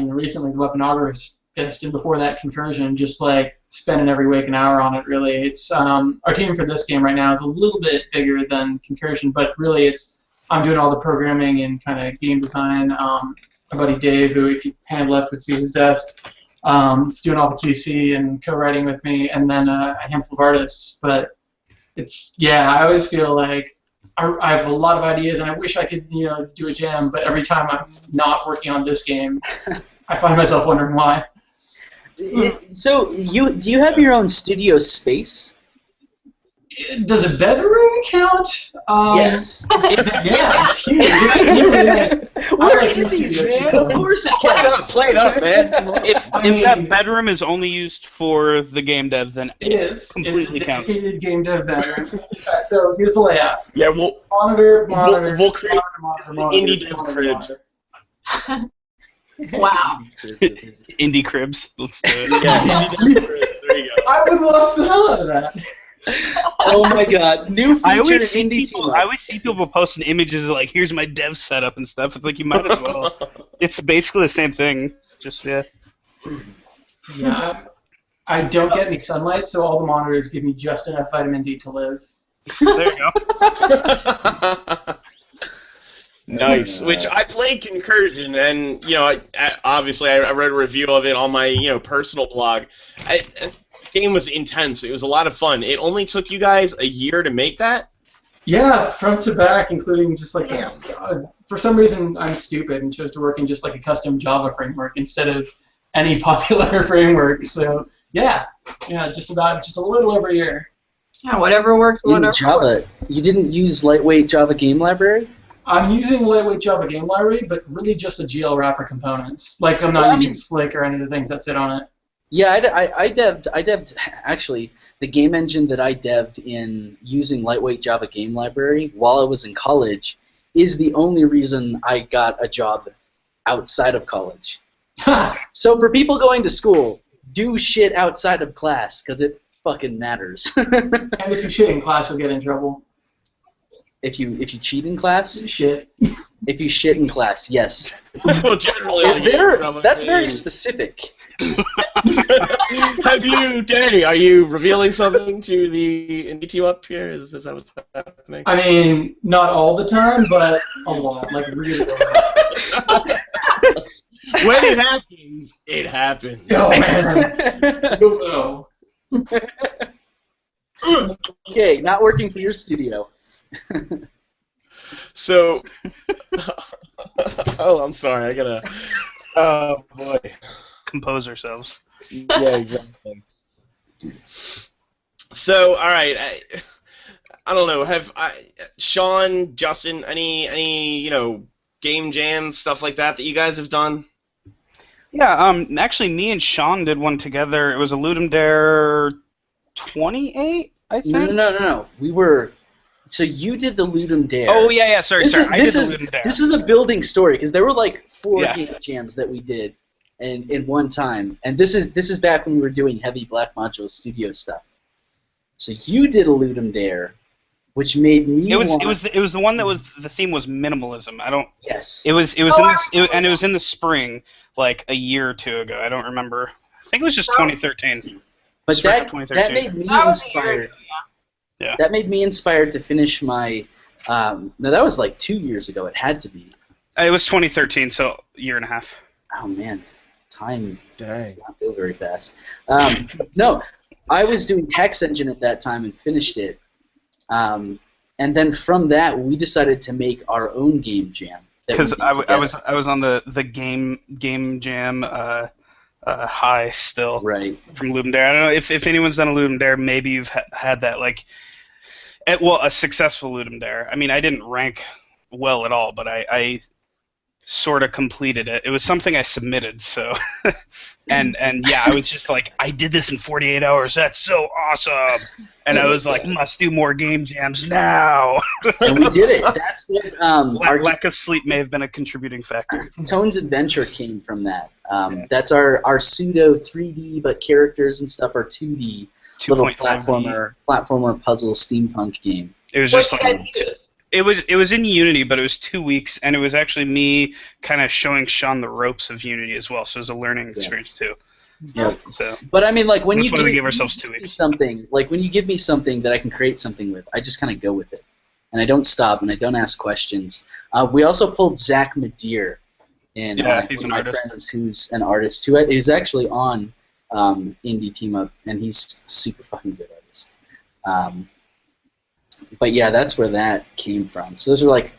S5: recently the Weaponographers finished, and before that Concursion, just like spending every waking hour on it, really. It's, our team for this game right now is a little bit bigger than Concursion, but really I'm doing all the programming and kind of game design. My buddy Dave, who if you pan left would see his desk, is doing all the QC and co-writing with me, and then a handful of artists. But I always feel like I have a lot of ideas, and I wish I could, do a jam. But every time I'm not working on this game, I find myself wondering why.
S2: So, do you have your own studio space?
S5: Does a bedroom count?
S2: Yes.
S5: Yeah, it's huge. It's really nice.
S2: We're
S5: like your
S2: indies,
S5: studio
S2: man.
S5: too.
S2: Of course it
S3: Play it up,
S2: counts.
S3: play it up, man.
S4: If that bedroom is only used for the game dev, then
S5: It is.
S4: completely
S5: It's a
S4: counts.
S5: dedicated game dev bedroom. So here's the layout.
S3: Yeah, well,
S5: Monitor,
S3: we'll create
S5: monitor,
S3: indie dev
S5: monitor,
S3: cribs.
S5: monitor.
S6: Wow.
S4: Indie cribs. Let's do it.
S3: Yeah, indie dev cribs. There you go.
S5: I would watch the hell out of that.
S2: Oh my God! New feature
S4: I always see
S2: indie
S4: people posting images of, like, here's my dev setup and stuff. It's like, you might as well. It's basically the same thing. Just
S5: Yeah. I don't get any sunlight, so all the monitors give me just enough vitamin D to live.
S4: there you go.
S3: Nice. Which I played Concursion, and obviously I read a review of it on my personal blog. The game was intense. It was a lot of fun. It only took you guys a year to make that?
S5: Yeah, front to back, including just like for some reason I'm stupid and chose to work in just like a custom Java framework instead of any popular framework. So just a little over a year.
S6: Yeah, whatever works,
S2: In
S6: whatever.
S2: Java, you didn't use lightweight Java game library?
S5: I'm using lightweight Java game library, but really just the GL wrapper components. Like I'm not using Slick or any of the things that sit on it.
S2: Yeah, I devved, actually, the game engine that I devved in using lightweight Java game library while I was in college is the only reason I got a job outside of college. So for people going to school, do shit outside of class, because it fucking matters.
S5: And if you shit in class, you'll get in trouble.
S2: If you cheat in class?
S5: Shit.
S2: If you shit in class, yes.
S3: Well, generally,
S2: Is there? That's very specific.
S3: Have you, Danny? Are you revealing something to the indie team up here? Is that what's happening?
S5: I mean, not all the time, but a lot. Like really a lot.
S3: When it happens, it happens.
S5: Oh man. No.
S2: Okay, not working for your studio.
S3: So, oh, I'm sorry. I gotta. Oh boy.
S4: Compose ourselves.
S3: Yeah, exactly. So, all right. I don't know. Sean, Justin, any game jams, stuff like that you guys have done?
S4: Yeah. Actually, me and Sean did one together. It was a Ludum Dare 28, I think.
S2: No. We were. So you did the Ludum Dare.
S4: Oh yeah. Sorry. I did the Ludum Dare.
S2: This is a building story because there were like 4 game jams that we did in one time, and this is back when we were doing heavy Black Module Studio stuff. So you did a Ludum Dare, which made me.
S4: It was the one that was the theme was minimalism.
S2: Yes.
S4: It was and it was in the spring, like a year or two ago. I don't remember. I think it was just 2013.
S2: But that made me inspired.
S4: Yeah.
S2: That made me inspired to finish my. No, that was like 2 years ago. It had to be.
S4: It was 2013, so a year and a half.
S2: Oh man, time does
S3: Dang.
S2: not go very fast. No, I was doing Hex Engine at that time and finished it. And then from that, we decided to make our own game jam.
S4: Because I was on the game jam high still.
S2: Right.
S4: From Ludum Dare. I don't know if anyone's done a Ludum Dare. Maybe you've had that a successful Ludum Dare. I mean, I didn't rank well at all, but I sort of completed it. It was something I submitted, so and yeah, I was just like, I did this in 48 hours. That's so awesome. And I was like, must do more game jams now.
S2: And we did it. That's what
S4: our lack of sleep may have been a contributing factor.
S2: Tone's Adventure came from that. That's our pseudo 3D, but characters and stuff are 2D. Little platformer puzzle steampunk game.
S4: It was just like it was in Unity, but it was 2 weeks, and it was actually me kind of showing Sean the ropes of Unity as well. So it was a learning experience too.
S2: Yeah.
S4: So,
S2: but I mean, like when
S4: that's
S2: you
S4: why we give ourselves 2 weeks.
S2: When you give me something that I can create something with, I just kind of go with it, and I don't stop and I don't ask questions. We also pulled Zach Madeir, and
S4: he's
S2: one
S4: an
S2: of my
S4: artist.
S2: friends who's an artist who is actually on Indie Teamup, and he's super fucking good artist. But yeah, that's where that came from. So those are like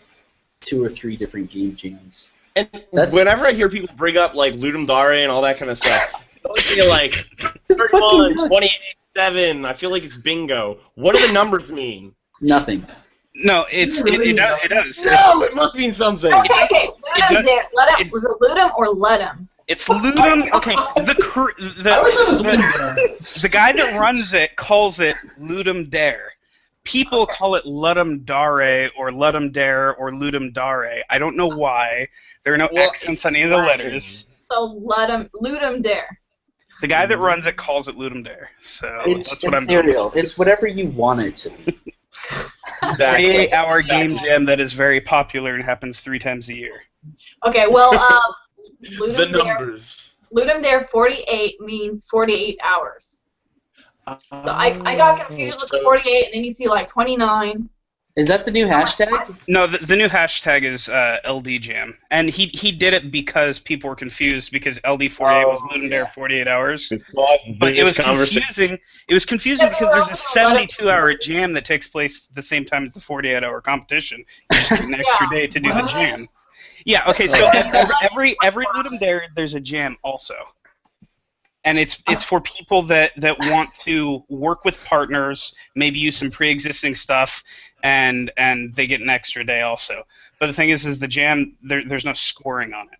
S2: 2 or 3 different game jams.
S3: And whenever I hear people bring up like Ludum Dare and all that kind of stuff, I always feel like 31, 28, 7. I feel like it's bingo. What do the numbers mean?
S2: Nothing.
S4: No, it does.
S3: No, it must mean something.
S6: Okay. Was it Ludum or Ludum?
S4: It's Ludum. Okay, the guy that runs it calls it Ludum Dare. People call it Ludum Dare or Ludum Dare or Ludum Dare. I don't know why. There are no accents on any of the letters.
S6: So Ludum Dare.
S4: The guy that runs it calls it Ludum Dare. So that's what I'm
S2: doing.
S4: doing.
S2: It's whatever you want it to be.
S4: 48-hour game jam that is very popular and happens 3 times a year.
S6: Okay, well,
S3: the numbers.
S6: Ludum Dare 48 means 48 hours. So I got confused with the 48, and then you see like 29.
S2: Is that the new hashtag?
S4: No, the new hashtag is LD Jam, and he did it because people were confused because LD48 was Ludum Dare 48 hours. But it was confusing. It was confusing because there's a 72-hour jam that takes place at the same time as the 48-hour competition. You just get an extra day to do the jam. Yeah. Okay. So every Ludum Dare there's a jam also. And it's for people that want to work with partners, maybe use some pre-existing stuff, and they get an extra day also. But the thing is the jam, there's no scoring on it.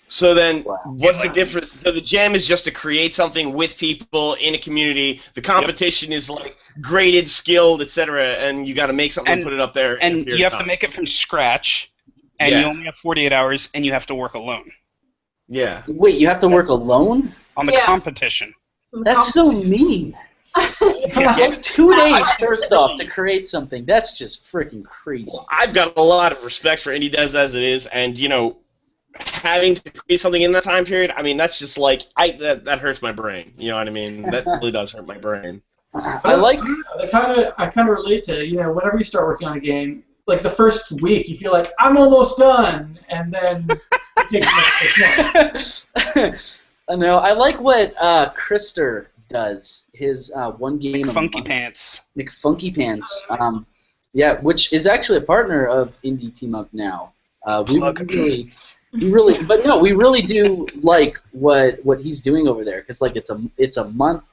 S3: So then,
S2: Wow.
S3: what's the difference? So the jam is just to create something with people in a community. The competition is like graded, skilled, etc., and you got to make something and put it up there.
S4: And you have to make it from scratch, and you only have 48 hours, and you have to work alone.
S3: Yeah.
S2: Wait, you have to work alone?
S4: On the competition.
S2: That's so mean. 2 days, first off, to create something. That's just freaking crazy.
S3: I've got a lot of respect for indie devs as it is, and, having to create something in that time period, I mean, that's just like, that hurts my brain. You know what I mean? That really does hurt my brain.
S5: I kind of relate to, whenever you start working on a game, like the first week, you feel like, I'm almost done, and then it takes like 6 months.
S2: No, I like what Krister does. His one game.
S4: McFunky Pants.
S2: McFunky Pants. Which is actually a partner of Indie Teamup now. We really do like what he's doing over there, because like it's a month,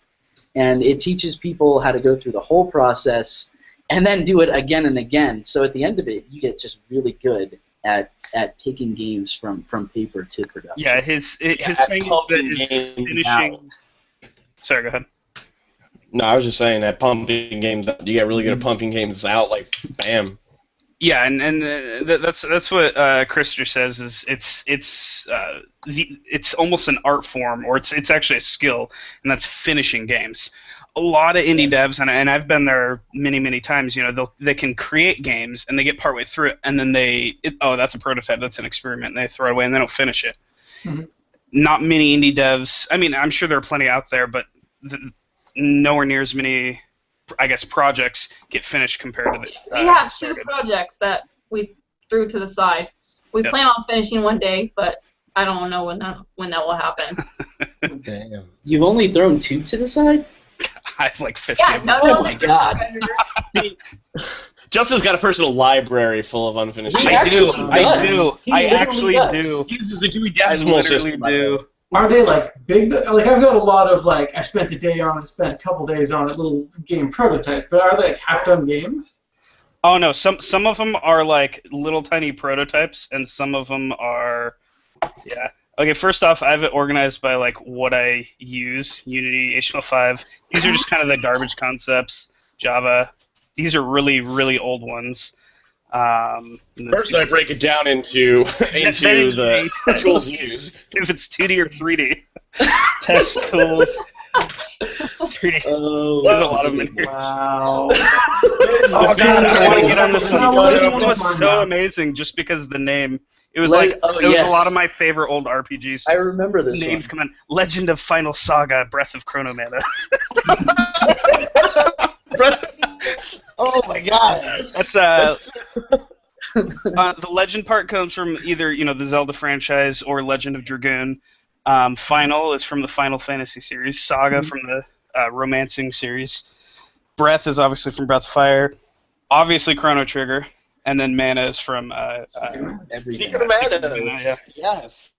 S2: and it teaches people how to go through the whole process and then do it again and again. So at the end of it, you get just really good at taking games from paper to production.
S4: Yeah, his thing is finishing. Sorry, go ahead.
S3: No, I was just saying that pumping game. You get really good at pumping games out, like bam.
S4: Yeah, and that's what Krister says is it's almost an art form, or it's actually a skill, and that's finishing games. A lot of indie devs, and I've been there many times. They can create games and they get partway through it, and then that's a prototype, that's an experiment, and they throw it away and they don't finish it. Mm-hmm. Not many indie devs. I mean, I'm sure there are plenty out there, but nowhere near as many, I guess, projects get finished compared to the.
S6: We have 2 projects that we threw to the side. We plan on finishing one day, but I don't know when that will happen.
S3: Damn.
S2: You've only thrown 2 to the side?
S4: I have like 50.
S6: Yeah, no,
S2: oh my god.
S3: Justin's got a personal library full of unfinished games.
S4: I do. I actually
S2: does.
S4: do.
S3: He uses the Dewey Decimal System.
S4: Do.
S5: Are they like big? Like I've got a lot of like I spent a day on it, spent a couple days on it, little game prototype. But are they like half-done games?
S4: Oh no, some of them are like little tiny prototypes, and some of them are, yeah. Okay, first off, I have it organized by like what I use: Unity, HTML5. These are just kind of the garbage concepts. Java. These are really old ones.
S3: First, I break it down into the tools used.
S4: If it's 2D or 3D, test tools. 3D.
S2: Oh,
S4: there's a lot of them in here.
S2: Wow.
S4: Oh god, I want to get on this one. This one was so amazing just because of the name. It was it was a lot of my favorite old RPGs.
S2: I remember this
S4: names
S2: one.
S4: come on. Legend of Final Saga, Breath of Chronomana.
S3: Oh my god.
S4: That's the legend part comes from either the Zelda franchise or Legend of Dragoon. Final is from the Final Fantasy series. Saga from the Romancing series. Breath is obviously from Breath of Fire. Obviously Chrono Trigger. And then Mana is from
S3: Secret of Mana.
S4: Yeah.
S3: Yes.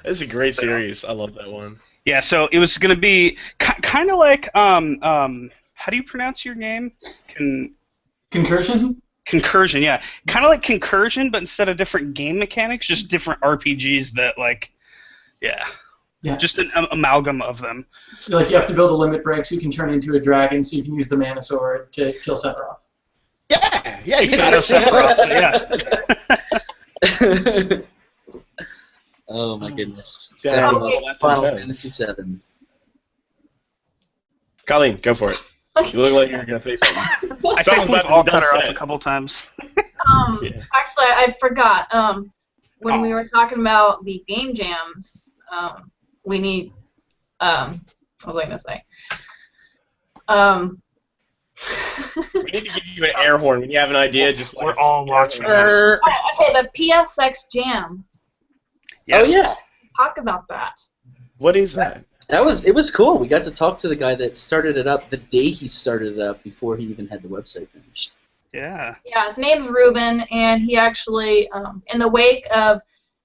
S3: This is a great series. I love that one.
S4: Yeah, so it was going to be kind of like how do you pronounce your name?
S5: Concursion?
S4: Concursion, yeah. Kind of like Concursion, but instead of different game mechanics, just different RPGs that, like, yeah. Just an amalgam of them.
S5: Like you have to build a limit break so you can turn into a dragon so you can use the Mana Sword to kill Sephiroth.
S3: Yeah, exactly.
S2: Yeah. Oh my goodness. Final Fantasy VII.
S3: Colleen, go for it. You look like you're going to say something.
S4: I think we've all cut her off a couple times.
S6: Actually, I forgot. When we were talking about the game jams, we need. What was I going to say?
S3: We need to give you an air horn when you have an idea. Just
S4: we're all watching.
S6: Okay, the PSX Jam.
S4: Yes.
S2: Oh yeah.
S6: Talk about that.
S3: What is that?
S2: It was cool. We got to talk to the guy that started it up the day he started it up before he even had the website finished.
S4: Yeah.
S6: Yeah, his name's Ruben, and he actually, in the wake of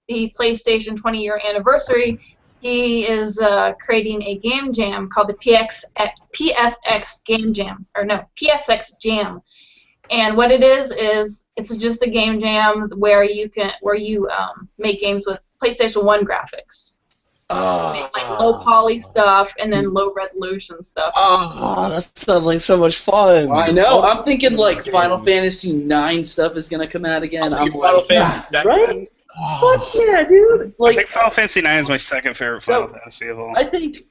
S6: the PlayStation 20-year anniversary, He is creating a game jam called the PSX Game Jam, or no, PSX Jam. And what it is it's just a game jam where you make games with PlayStation 1 graphics. Like low poly stuff and then low resolution stuff.
S3: Oh, that sounds like so much fun.
S2: I know. I'm thinking like Final Fantasy 9 stuff is gonna come out again. I'm
S3: Final
S2: like,
S3: Fantasy
S2: yeah, right? Fuck yeah, dude!
S4: I think Final Fantasy 9 is my second favorite Final Fantasy of all.
S2: I think,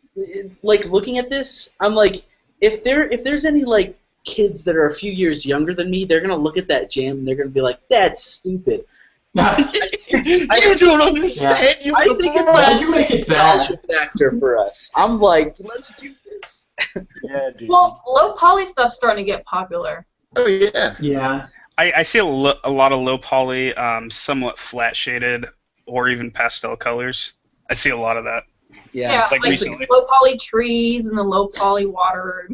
S2: like, looking at this, I'm like, if there's any like kids that are a few years younger than me, they're gonna look at that jam and they're gonna be like, that's stupid.
S3: You don't understand.
S2: Yeah. I think it's
S5: like you make it bad
S2: factor for us. I'm like, let's do this.
S3: Yeah, dude.
S6: Well, low poly stuff's starting to get popular.
S3: Oh yeah.
S5: Yeah.
S4: I see a lot of low poly, somewhat flat shaded, or even pastel colors. I see a lot of that.
S2: Yeah,
S6: like
S4: recently.
S6: low poly trees and the low poly water.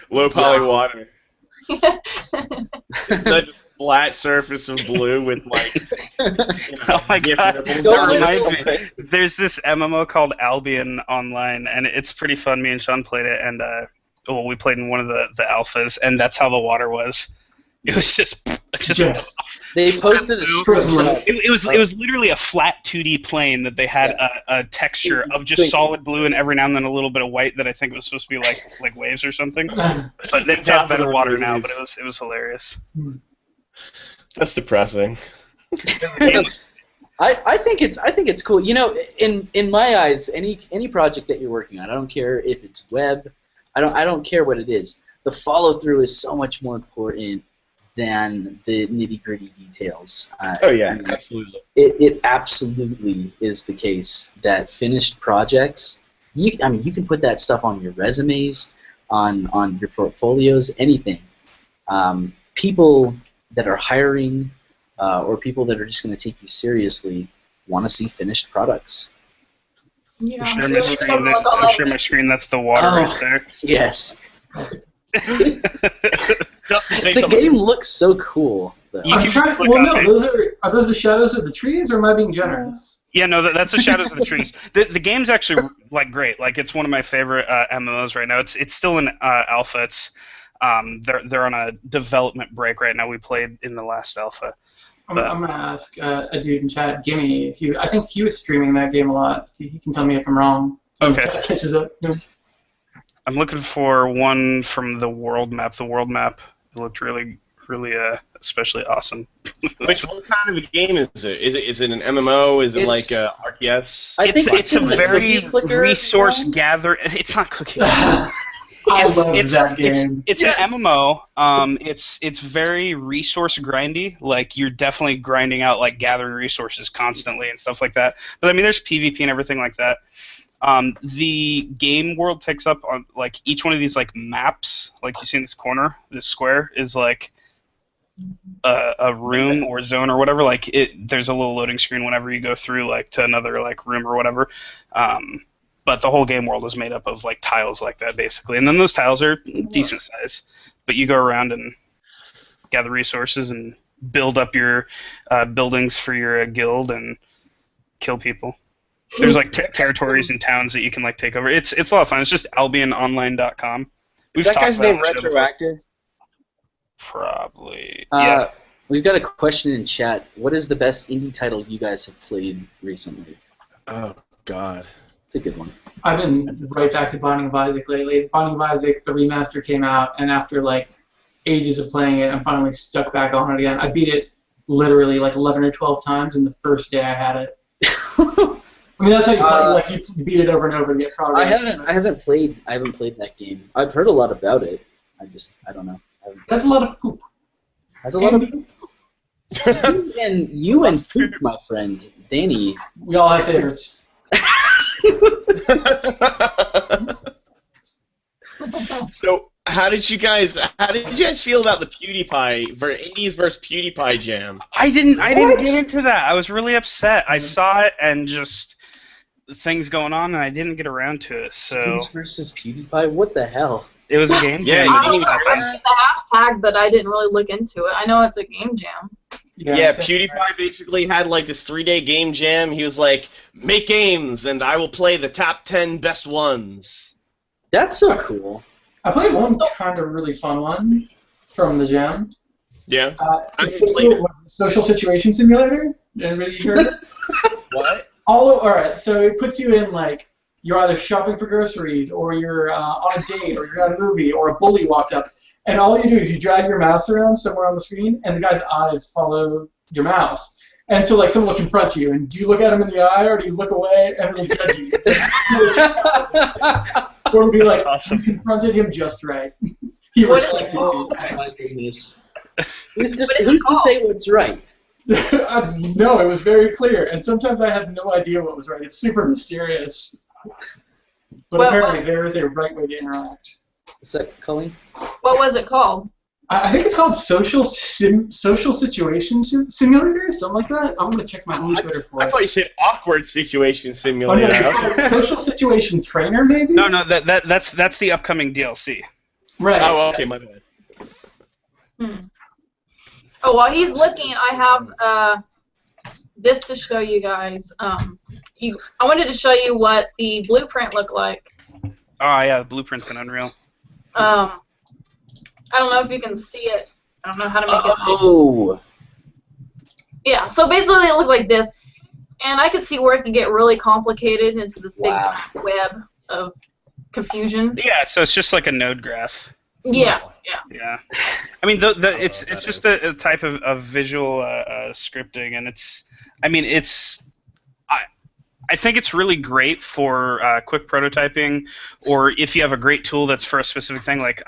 S3: Low poly water. It's that just flat surface of blue with like.
S4: Oh my god! That reminds me. There's this MMO called Albion online, and it's pretty fun. Me and Sean played it, and we played in one of the alphas, and that's how the water was. It was just.
S2: They posted a screenshot.
S4: It was literally a flat 2D plane that they had a texture of just solid blue and every now and then a little bit of white that I think was supposed to be like waves or something. But they have better water now. But it was hilarious.
S3: That's depressing.
S2: I think it's cool. You know, in my eyes, any project that you're working on, I don't care if it's web, I don't care what it is. The follow through is so much more important than the nitty-gritty details.
S3: Absolutely.
S2: It absolutely is the case that finished projects, you can put that stuff on your resumes, on your portfolios, anything. People that are hiring or people that are just going to take you seriously want to see finished products.
S6: Yeah.
S4: Share my screen. That's the water right there.
S2: Yes.
S3: The
S2: game looks so cool.
S5: Are those the shadows of the trees, or am I being generous?
S4: Yeah, no, that's the shadows of the trees. The game's actually like great. Like it's one of my favorite MMOs right now. It's still in alpha. It's they're on a development break right now. We played in the last alpha.
S5: I'm gonna ask a dude in chat, Gimme. I think he was streaming that game a lot. He can tell me if I'm wrong.
S4: Okay.
S5: Catches up.
S4: I'm looking for one from the world map. The world map looked really especially awesome.
S3: What kind of a game is it? Is it an MMO? Is it like RTS?
S4: It's a very resource gather. It's not cookie.
S5: I love that game.
S4: It's an MMO. It's very resource grindy. Like you're definitely grinding out like gathering resources constantly and stuff like that. But I mean, there's PvP and everything like that. The game world takes up on like each one of these like maps, like you see in this corner, this square is like a room or zone or whatever. Like there's a little loading screen whenever you go through like to another like room or whatever. But the whole game world is made up of like tiles like that basically, and then those tiles are decent size. But you go around and gather resources and build up your buildings for your guild and kill people. There's like territories and towns that you can like take over. It's a lot of fun. It's just albiononline.com.
S3: Is that guy's name Retroactive?
S4: Probably.
S2: Yeah. We've got a question in chat. What is the best indie title you guys have played recently?
S3: Oh God,
S2: it's a good one.
S5: I've been right back to Binding of Isaac lately. Binding of Isaac, the remaster came out, and after like ages of playing it, I'm finally stuck back on it again. I beat it literally like 11 or 12 times in the first day I had it. I mean, that's how you play. Like you beat it over and over to get progress.
S2: I haven't played that game. I've heard a lot about it. I don't know.
S5: That's a lot of poop.
S2: That's a lot of poop. you and poop, my friend, Danny.
S5: We all have favorites.
S3: So, how did you guys feel about the PewDiePie 80s versus PewDiePie jam?
S4: I didn't get into that. I was really upset. I saw it and just things going on, and I didn't get around to it. So
S2: 80s versus PewDiePie, what the hell?
S4: It was a game jam.
S6: I see the hashtag, but I didn't really look into it. I know it's a game jam.
S3: Yeah, PewDiePie basically had like this 3-day game jam. He was like, make games, and I will play the top 10 best ones.
S2: That's so cool.
S5: I played one kind of really fun one from the jam.
S3: Yeah.
S5: It's a social situation simulator. Anybody heard of it?
S3: What?
S5: All right, so it puts you in like you're either shopping for groceries, or you're on a date, or you're at a movie, or a bully walks up, and all you do is you drag your mouse around somewhere on the screen, and the guy's eyes follow your mouse. And so like someone will confront you, and do you look at him in the eye, or do you look away, and it'll judge you? Or it'll be like,
S4: awesome.
S5: You confronted him just right. He respected you.
S2: Oh my goodness. Who's to say what's right?
S5: No, it was very clear, and sometimes I had no idea what was right. It's super mysterious. But apparently there is a right way to interact.
S2: Is that Colleen?
S6: What was it called?
S5: I think it's called Social Situation Simulator, something like that. I'm going to check my own Twitter for it.
S3: I thought you said Awkward Situation
S5: Oh,
S3: Simulator.
S5: no, Social Situation Trainer, maybe?
S4: No, that's the upcoming DLC.
S5: Right.
S3: Oh, okay, my bad.
S6: Oh, while he's looking, I have this to show you guys. I wanted to show you what the blueprint looked like.
S4: Oh yeah, the blueprint's been unreal.
S6: I don't know if you can see it. I don't know how to make it.
S2: Oh.
S6: Yeah, so basically it looks like this. And I could see where it could get really complicated into this big giant web of confusion.
S4: Yeah, so it's just like a node graph.
S6: Yeah.
S4: Yeah. I mean, it's just a type of visual scripting, and I think it's really great for quick prototyping, or if you have a great tool that's for a specific thing. Like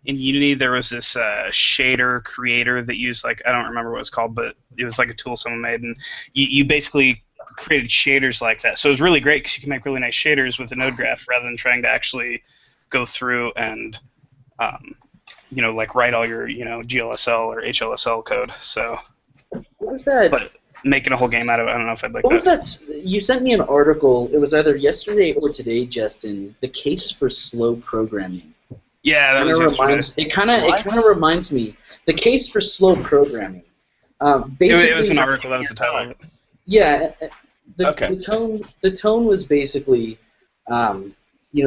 S4: in Unity, there was this shader creator that used, like, I don't remember what it's called, but it was like a tool someone made, and you basically created shaders like that. So it was really great because you can make really nice shaders with a node graph rather than trying to actually go through and like write all your GLSL or HLSL code. So
S2: what was that?
S4: But making a whole game out of it, I don't know if I'd like
S2: what
S4: that.
S2: Was that? You sent me an article. It was either yesterday or today, Justin. The case for slow programming.
S4: Yeah, that was yesterday.
S2: It kind of reminds me. The case for slow programming. Basically,
S4: it was an article. That was the title of it.
S2: Yeah. The tone was basically,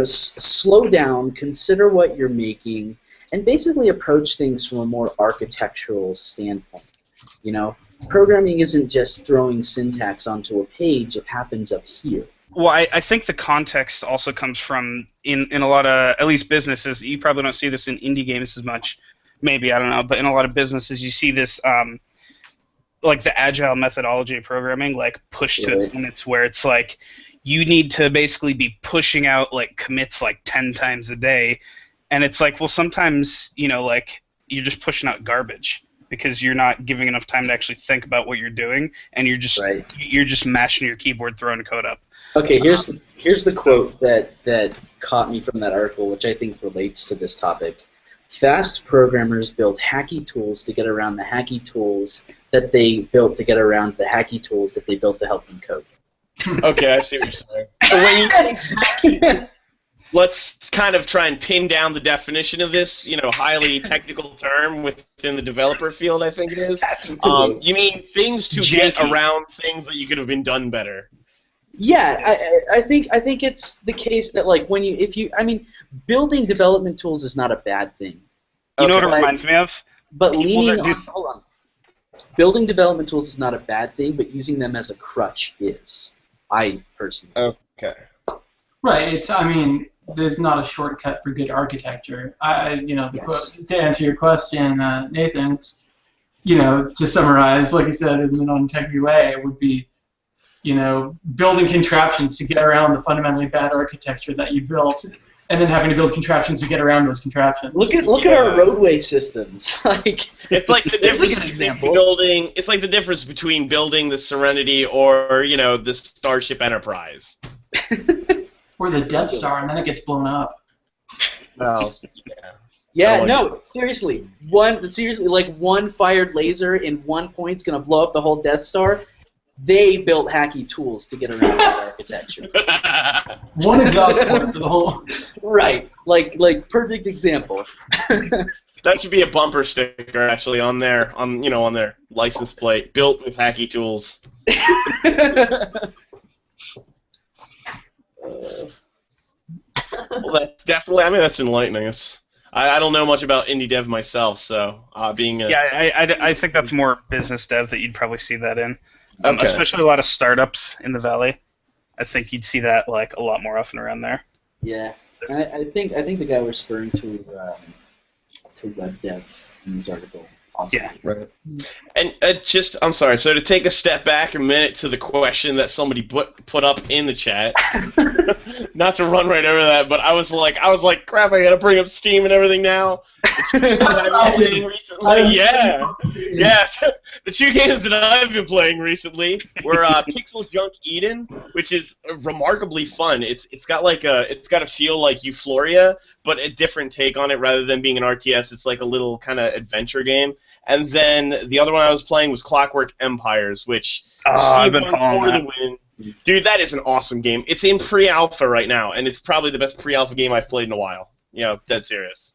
S2: slow down, consider what you're making, and basically approach things from a more architectural standpoint. Programming isn't just throwing syntax onto a page, it happens up here.
S4: Well, I think the context also comes from, in a lot of, at least businesses, you probably don't see this in indie games as much, maybe, I don't know, but in a lot of businesses you see this, like the agile methodology of programming, like pushed to its limits, where it's like, you need to basically be pushing out like commits like 10 times a day, and it's like, well, sometimes, like, you're just pushing out garbage, because you're not giving enough time to actually think about what you're doing, and you're just mashing your keyboard, throwing code up.
S2: Okay, here's the quote that caught me from that article, which I think relates to this topic. Fast programmers build hacky tools to get around the hacky tools that they built to get around the hacky tools that they built to help them code.
S3: Okay, I see what you're saying. So when you say hacky, let's kind of try and pin down the definition of this, highly technical term within the developer field, I think it is. You mean things to get around things that you could have been done better?
S2: Yeah, I think it's the case that, like, building development tools is not a bad thing.
S4: You know what it reminds me of?
S2: But hold on. Building development tools is not a bad thing, but using them as a crutch is. I personally.
S3: Okay.
S5: Right. There's not a shortcut for good architecture. To answer your question, Nathan, it's, to summarize, like you said, in a non-techy way, it would be, building contraptions to get around the fundamentally bad architecture that you built, and then having to build contraptions to get around those contraptions.
S2: Look at our roadway systems.
S3: It's like the difference between building. It's like the difference between building the Serenity or the Starship Enterprise.
S5: Or the Death Star, and then it gets blown up.
S2: Well, yeah. No, seriously. One fired laser in one point's gonna blow up the whole Death Star. They built hacky tools to get around that architecture.
S5: One exhaust port for the whole.
S2: Right. Like perfect example.
S3: That should be a bumper sticker, actually, on their license plate, built with hacky tools. Well, that's definitely. I mean, that's enlightening. I don't know much about indie dev myself, so being a
S4: I think that's more business dev that you'd probably see that in,
S3: Okay.
S4: especially a lot of startups in the Valley. I think you'd see that like a lot more often around there.
S2: Yeah, I think the guy was referring to web dev in this article. Awesome.
S4: Yeah.
S3: Right. And I'm sorry. So to take a step back a minute to the question that somebody put up in the chat, not to run right over that, but I was like, crap, I gotta bring up Steam and everything now. Yeah. The two games that I've been playing recently were Pixel Junk Eden, which is remarkably fun. It's got a feel like Euphoria, but a different take on it. Rather than being an RTS, it's like a little kind of adventure game. And then the other one I was playing was Clockwork Empires, which
S4: I've been following that.
S3: the win. Dude, that is an awesome game. It's in pre-alpha right now, and it's probably the best pre-alpha game I've played in a while. Dead serious.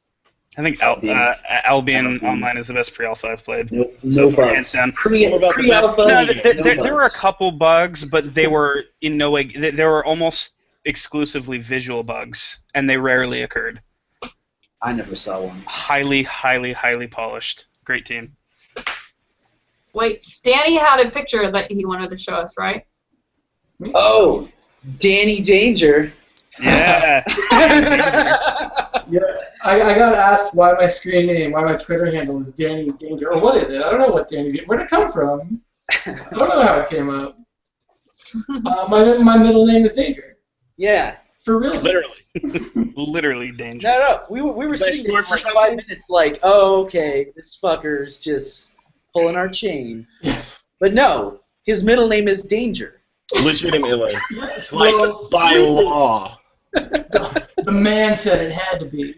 S4: I think Albion Online is the best pre-alpha I've played.
S2: No bugs.
S4: Hands down.
S2: Pre-alpha.
S4: No, there were a couple bugs, but they were in no way. They were almost exclusively visual bugs, and they rarely occurred.
S2: I never saw one.
S4: Highly, highly, highly polished. Great team.
S6: Wait, Danny had a picture that he wanted to show us, right?
S2: Oh, Danny Danger.
S4: Yeah.
S5: Yeah, I got asked why my screen name, why my Twitter handle is Danny Danger, or what is it? I don't know what Danny. Where'd it come from? I don't know how it came up. My middle name is Danger.
S2: Yeah.
S5: For real.
S4: Literally danger.
S2: No. We were sitting there for like 5 minutes, like, oh, okay, this fucker's just pulling our chain. But no, his middle name is Danger.
S3: Legitimately.
S5: Yes,
S3: Like,
S5: well,
S3: by law.
S5: the man said it had to be.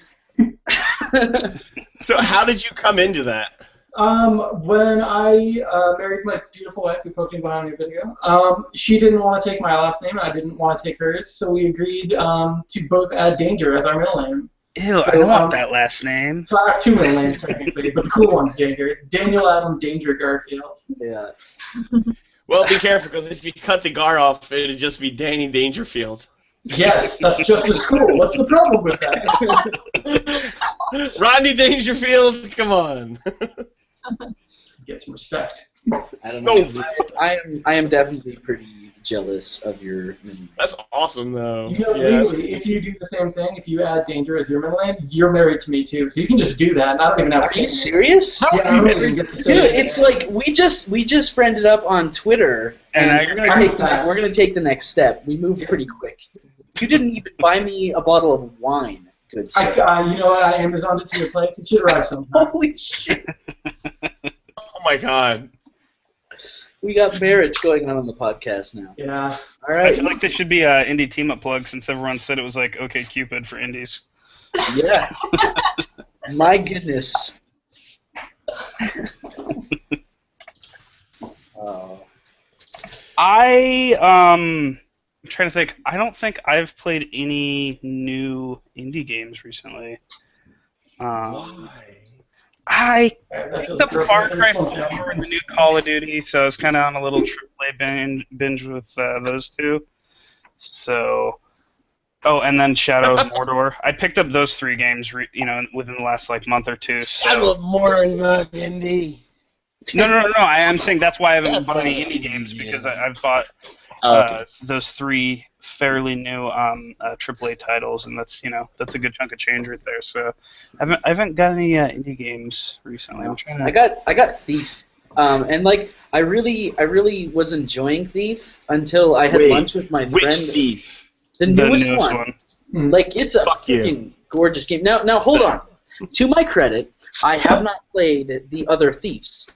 S3: So how did you come into that?
S5: When I married my beautiful wife, who poked me behind your video, she didn't want to take my last name, and I didn't want to take hers, so we agreed to both add Danger as our middle name.
S4: Ew, I don't want that last name.
S5: So I have two middle names, technically, but the cool one's Danger. Daniel Adam Danger Garfield.
S2: Yeah.
S3: Well, be careful, because if you cut the Gar off, it'd just be Danny Dangerfield.
S5: Yes, that's just as cool. What's the problem with that?
S3: Rodney Dangerfield, come on.
S5: Get some respect.
S2: I don't know. I am definitely pretty jealous of your middle name.
S3: That's awesome, though.
S5: You know,
S3: Yeah.
S5: legally, if you do the same thing, if you add Danger as your middle name, you're married to me too. So you can just do that, and I don't even have to
S2: Are you
S5: say it.
S2: serious?
S5: Yeah, I don't even get to say
S2: Dude,
S5: it.
S2: it's like we just friended up on Twitter, and we're gonna take the next step. We moved pretty quick. You didn't even buy me a bottle of wine, good sir.
S5: You know what? I Amazoned it to your place. It should arrive sometime.
S2: Holy shit!
S3: Oh my god.
S2: We got marriage going on the podcast now.
S5: Yeah.
S2: All
S4: I
S2: right.
S4: feel like this should be an indie team-up plug since everyone said it was like OK Cupid for indies.
S2: Yeah. My goodness.
S4: I'm trying to think. I don't think I've played any new indie games recently.
S3: Why?
S4: I
S5: That feels
S4: picked up
S5: perfect.
S4: Far Cry 4 and the new Call of Duty, so I was kind of on a little AAA binge with those two. So, and then Shadow of Mordor. I picked up those three games, within the last month or two. So.
S3: I love more indie.
S4: No. I am saying that's why I haven't bought any indie games because I've bought those three fairly new AAA titles, and that's a good chunk of change right there. So I haven't got any indie games recently. I'm trying to.
S2: I got Thief, and I really was enjoying Thief until I had lunch with my
S3: Which
S2: friend.
S3: Thief?
S2: The newest one. It's a freaking gorgeous game. Now hold on. To my credit, I have not played the other Thieves.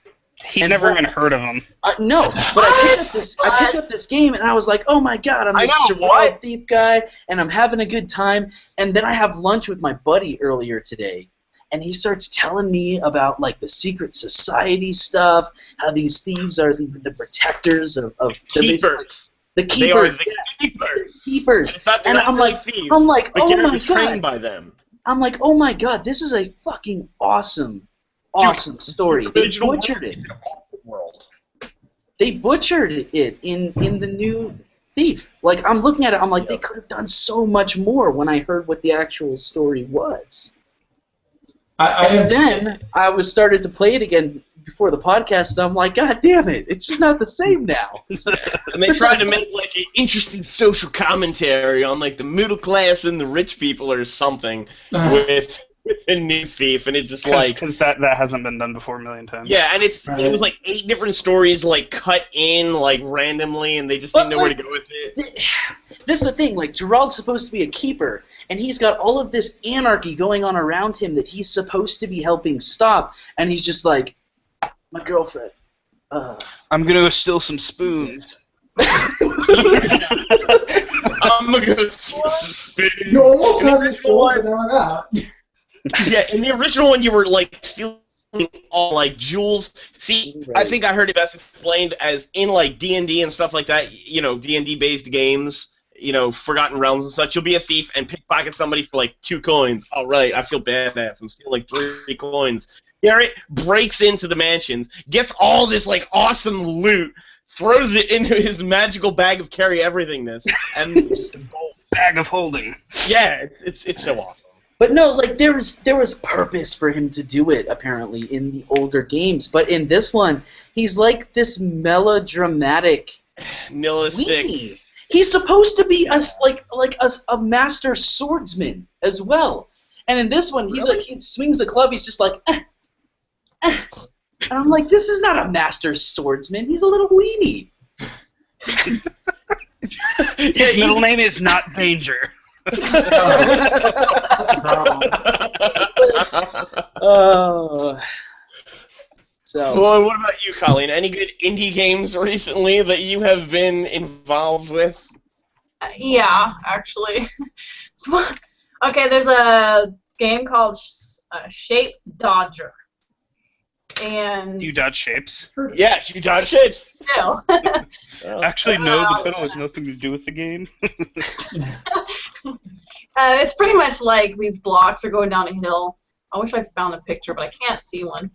S4: He'd never even heard of them.
S2: No, but I picked up this game, and I was like, oh my god, I'm this wild thief guy, and I'm having a good time. And then I have lunch with my buddy earlier today, and he starts telling me about the secret society stuff, how these thieves are the protectors of
S3: Keepers.
S2: The keepers.
S3: They are the keepers.
S2: Keepers.
S3: And
S2: I'm like,
S3: thieves,
S2: oh my
S3: you're
S2: god.
S3: trained by them.
S2: I'm like, oh my god, this is a fucking awesome story. They butchered it.
S3: World.
S2: They butchered it in the new Thief. Like, I'm looking at it, I'm like, they could have done so much more when I heard what the actual story was. And then I was started to play it again before the podcast, and I'm like, God damn it, it's just not the same now.
S3: And they tried to make like an interesting social commentary on like the middle class and the rich people or something with a new Thief, and it's just
S4: because that hasn't been done before a million times.
S3: Yeah, and it was like 8 different stories like cut in like randomly, and they just didn't know where to go with it.
S2: This is the thing, like, Gerald's supposed to be a keeper, and he's got all of this anarchy going on around him that he's supposed to be helping stop, and he's just like, my girlfriend,
S4: I'm gonna go steal some spoons.
S3: I'm gonna go steal some spoons.
S5: You almost have it sold, but now not.
S3: Yeah, in the original one, you were like stealing all like jewels. See, I think I heard it best explained as in like D&D and stuff like that. You know, D&D based games. You know, Forgotten Realms and such. You'll be a thief and pickpocket somebody for like 2 coins. All right, I feel badass. I'm stealing like 3 coins. Garrett breaks into the mansions, gets all this like awesome loot, throws it into his magical bag of carry everythingness, and just a gold
S4: bag of holding.
S3: Yeah, it's so awesome.
S2: But no, like there was purpose for him to do it apparently in the older games, but in this one, he's like this melodramatic,
S3: nihilistic.
S2: weenie. He's supposed to be a master swordsman as well, and in this one, he's like he swings the club. He's just like, and I'm like, this is not a master swordsman. He's a little weenie.
S4: His middle name is not Danger.
S2: So.
S3: Well, what about you, Colleen? Any good indie games recently that you have been involved with?
S6: Yeah, actually. Okay, there's a game called Shape Dodger. And
S4: Do you dodge shapes?
S3: Yes, you dodge shapes.
S6: still.
S4: Actually, no, the title has nothing to do with the game.
S6: It's pretty much like these blocks are going down a hill. I wish I found a picture, but I can't see one.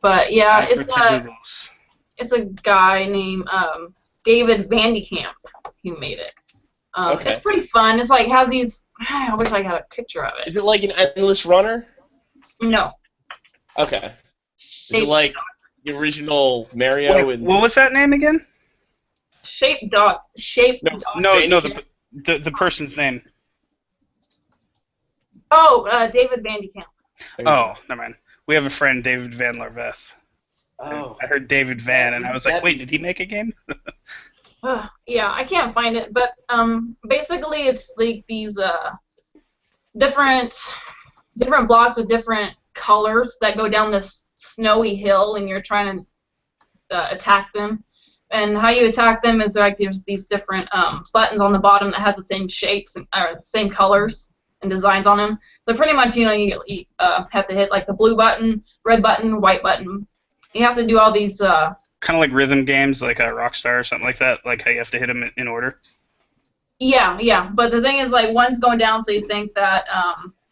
S6: But yeah, it's a guy named David Vandekamp who made it.
S3: Okay.
S6: It's pretty fun. It's like has these. I wish I had a picture of it.
S3: Is it like an endless runner?
S6: No.
S3: Okay. Is it like the original Mario?
S4: Wait,
S3: and
S4: what was that name again?
S6: Shape Dodger.
S4: No, the person's name.
S6: Oh, David Vandekamp.
S4: Oh, never mind. We have a friend, David Van Larveth.
S2: Oh.
S4: I heard David Van, and I was like, wait, did he make a game?
S6: Yeah, I can't find it, but basically it's like these different blocks with different colors that go down this snowy hill, and you're trying to attack them. And how you attack them is like there's these different buttons on the bottom that has the same shapes or same colors and designs on them. So pretty much, you have to hit like the blue button, red button, white button. You have to do all these.
S4: Kind of like rhythm games, like a Rockstar or something like that. Like how you have to hit them in order.
S6: Yeah. But the thing is, like, one's going down, so you think that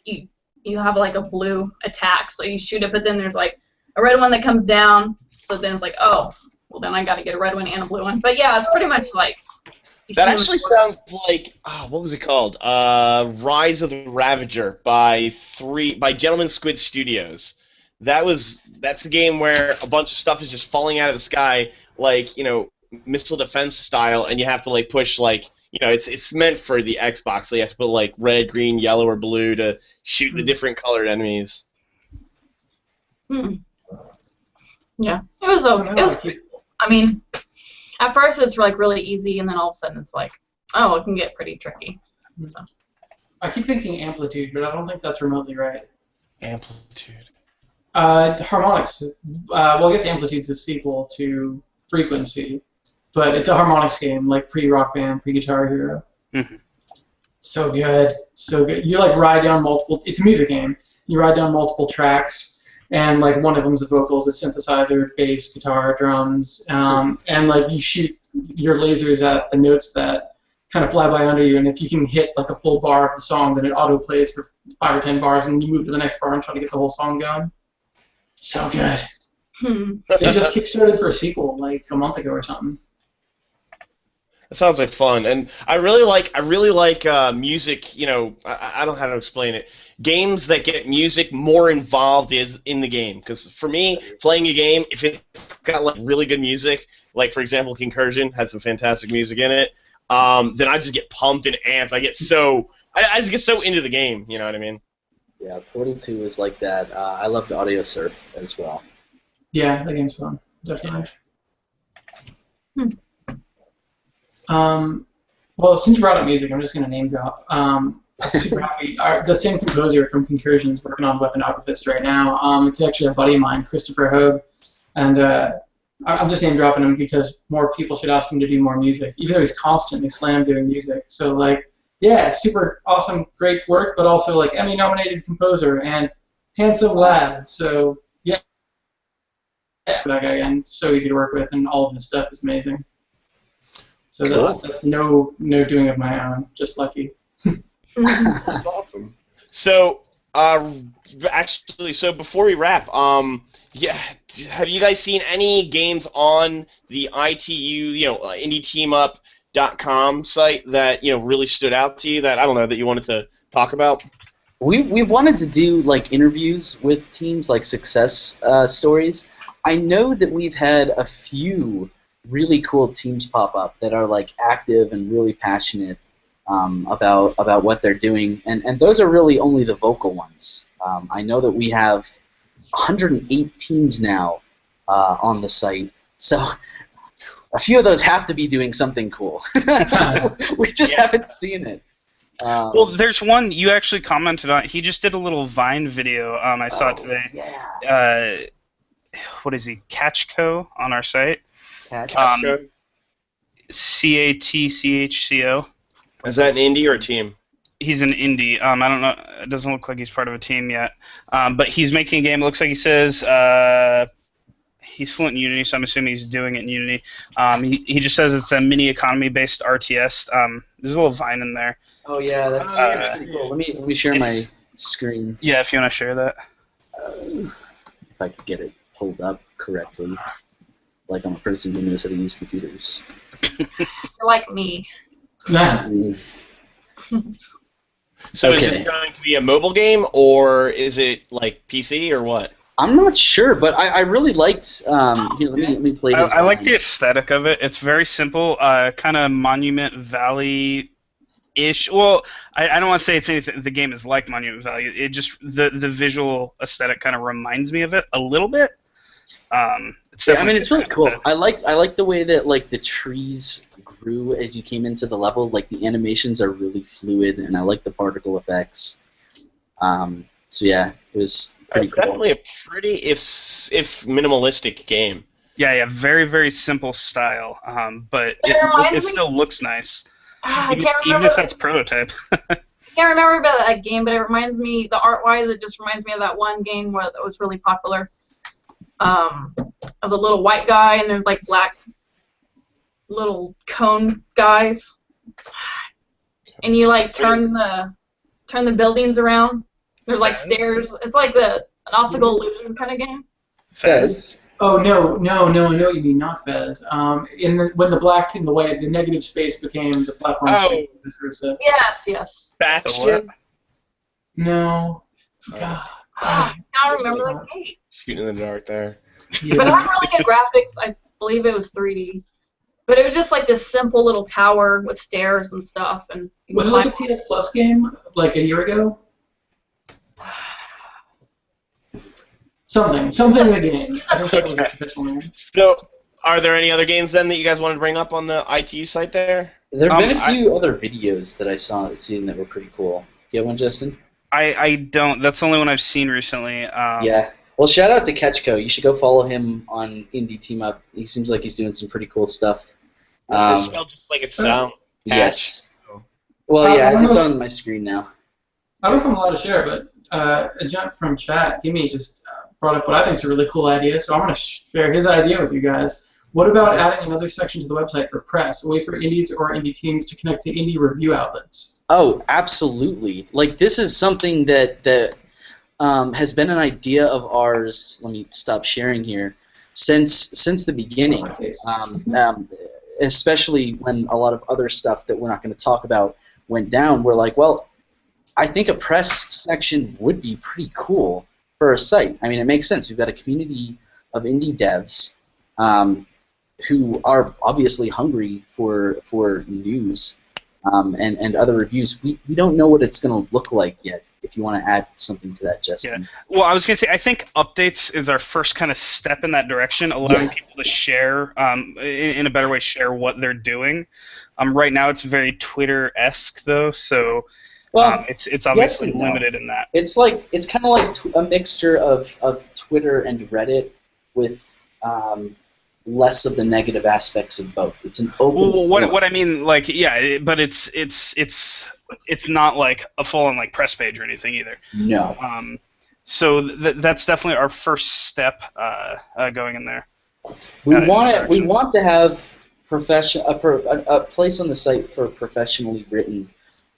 S6: you have like a blue attack, so you shoot it. But then there's like a red one that comes down, so then it's like, oh, well then I got to get a red one and a blue one. But yeah, it's pretty much like.
S3: That actually sounds like what was it called? Rise of the Ravager by Gentleman Squid Studios. That's a game where a bunch of stuff is just falling out of the sky, like missile defense style, and you have to like push like it's meant for the Xbox, so you have to put like red, green, yellow, or blue to shoot the different colored enemies.
S6: Yeah, it was pretty cool. I mean, at first it's like really easy, and then all of a sudden it's like, oh, it can get pretty tricky. So.
S5: I keep thinking Amplitude, but I don't think that's remotely right.
S3: Amplitude.
S5: Harmonix. Well, I guess Amplitude's a sequel to Frequency, but it's a harmonics game, like pre-Rock Band, pre-Guitar Hero.
S4: Mm-hmm.
S5: So good, so good. You like ride down multiple. It's a music game. You ride down multiple tracks, and like one of them's the vocals, a synthesizer, bass, guitar, drums, and like you shoot your lasers at the notes that kind of fly by under you, and if you can hit like a full bar of the song, then it auto plays for 5 or 10 bars, and you move to the next bar and try to get the whole song going. So good. They just kickstarted for a sequel like a month ago or something.
S3: That sounds like fun, and I really like music. You know, I don't know how to explain it. Games that get music more involved is in the game, because for me, playing a game, if it's got like really good music, like for example, Concursion has some fantastic music in it, then I just get pumped and amped. I just get so into the game. You know what I mean?
S2: Yeah, Portal 2 is like that. I loved Audio Surf as well.
S5: Yeah, that game's fun, definitely. Well, since you brought up music, I'm just gonna name drop. I'm super happy. The same composer from Concursion is working on Weaponographist right now. It's actually a buddy of mine, Christopher Hogue, and I'm just name dropping him because more people should ask him to do more music, even though he's constantly slammed doing music. So like, yeah, super awesome, great work, but also like Emmy-nominated composer and handsome lad. So yeah, that guy, and so easy to work with, and all of his stuff is amazing. So
S2: Cool.
S5: that's no doing of my own, just lucky.
S3: That's awesome. So, actually, so before we wrap, yeah, have you guys seen any games on the ITU, IndieTeamup.com site that really stood out to you that I don't know that you wanted to talk about?
S2: We've wanted to do like interviews with teams, like success stories. I know that we've had a few really cool teams pop up that are like active and really passionate about what they're doing, and those are really only the vocal ones. I know that we have 108 teams now on the site, so a few of those have to be doing something cool. We just haven't seen it.
S4: Well, there's one you actually commented on. He just did a little Vine video. I saw it today.
S2: Yeah.
S4: What is he? Catchco on our site.
S3: Catchco?
S4: CATCHCO.
S3: Is that an indie or a team?
S4: He's an indie. I don't know. It doesn't look like he's part of a team yet. But he's making a game. It looks like he says he's fluent in Unity, so I'm assuming he's doing it in Unity. He just says it's a mini economy-based RTS. There's a little Vine in there.
S2: Oh yeah, that's pretty cool. Let me share my screen.
S4: Yeah, if you want to share that.
S2: If I could get it pulled up correctly, like I'm a person who knows how to use computers.
S6: You're like me.
S3: So
S2: Okay.
S3: is this going to be a mobile game, or is it like PC, or what?
S2: I'm not sure, but I really liked. Here, let me play this.
S4: I like the aesthetic of it. It's very simple, kind of Monument Valley-ish. Well, I don't want to say it's anything. The game is like Monument Valley. It just the visual aesthetic kind of reminds me of it a little bit. It's
S2: it's really cool. I like the way that like the trees grew as you came into the level. Like the animations are really fluid, and I like the particle effects. So yeah, it was pretty cool.
S3: Definitely a pretty, if minimalistic game.
S4: Yeah, very, very simple style, but
S6: It reminds
S4: it
S6: me-
S4: still looks nice.
S6: I can't
S4: Even
S6: remember.
S4: if that's prototype.
S6: I can't remember about that game, but it reminds me, the art-wise, it just reminds me of that one game that was really popular. Of the little white guy, and there's like black little cone guys, and you like turn the buildings around. There's like stairs. It's like an optical illusion kind of game.
S2: Fez.
S5: Oh no, I know what you mean, not Fez. When the black and the white, the negative space became the platform space.
S6: Yes.
S3: Bastion?
S5: No. God.
S6: I don't remember the game.
S3: Shooting in the dark there.
S5: Yeah.
S6: But it had really good graphics. I believe it was 3D. But it was just like this simple little tower with stairs and stuff. And you
S5: Was it
S6: could
S5: like a
S6: climb-
S5: PS Plus game like a year ago? Something in the game. I don't think it was its official name.
S3: So, are there any other games then that you guys wanted to bring up on the ITU site there?
S2: There have been a
S4: I-
S2: few other videos that I seen that were pretty cool. You get one, Justin?
S4: I don't. That's the only one I've seen recently.
S2: Yeah. Well, shout out to Catchco. You should go follow him on Indie Teamup. He seems like he's doing some pretty cool stuff.
S3: It's spelled just like it sounds.
S2: Yes. Well, yeah,
S5: I don't
S2: it's
S5: know.
S2: on my screen now.
S5: I don't know if I'm allowed to share, but a gent from chat, Gimme, just brought up what I think is a really cool idea, so I'm going to share his idea with you guys. What about adding another section to the website for press, a way for indies or indie teams to connect to indie review outlets?
S2: Oh, absolutely. Like, this is something that has been an idea of ours. Let me stop sharing here. Since the beginning, especially when a lot of other stuff that we're not going to talk about went down, we're like, well, I think a press section would be pretty cool for a site. I mean, it makes sense. We've got a community of indie devs who are obviously hungry for news and other reviews. We don't know what it's going to look like yet. If you want to add something to that, Justin.
S4: Yeah. Well, I was going to say, I think updates is our first kind of step in that direction, allowing people to share, in a better way, share what they're doing. Right now, it's very Twitter-esque, though, so it's obviously limited in that.
S2: It's kind of like a mixture of Twitter and Reddit with less of the negative aspects of both. It's an open.
S4: Well, what I mean, like, yeah, but it's not like a full-on like press page or anything either.
S2: No.
S4: So that's definitely our first step going in there.
S2: We want to have a place on the site for professionally written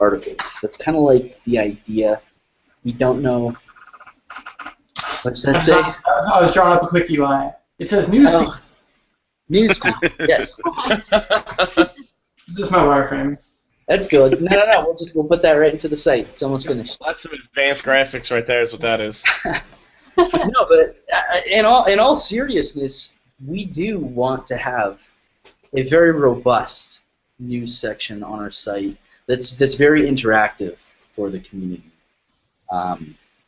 S2: articles. That's kind of like the idea. We don't know. What does that say?
S5: I was drawing up a quick UI. It says newsfeed.
S2: Oh, newsfeed. Yes.
S5: This is my wireframe.
S2: That's good. No. We'll put that right into the site. It's almost finished.
S3: Lots of advanced graphics right there is what that is.
S2: No, but in all seriousness, we do want to have a very robust news section on our site that's very interactive for the community.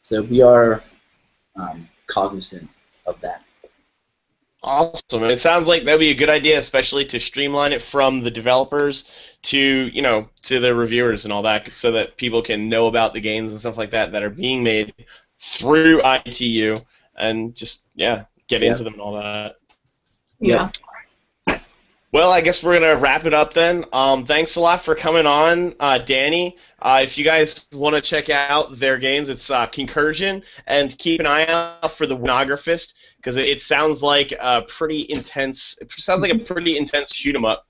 S2: So we are cognizant of that.
S3: Awesome. And it sounds like that'd be a good idea, especially to streamline it from the developers to the reviewers and all that, so that people can know about the games and stuff like that are being made through ITU and just get into them and all that.
S6: Yeah.
S3: Well, I guess we're going to wrap it up then. Thanks a lot for coming on, Danny. If you guys want to check out their games, it's Concursion, and keep an eye out for the Winographist, because it sounds like a pretty intense. It sounds like a pretty intense shoot 'em up.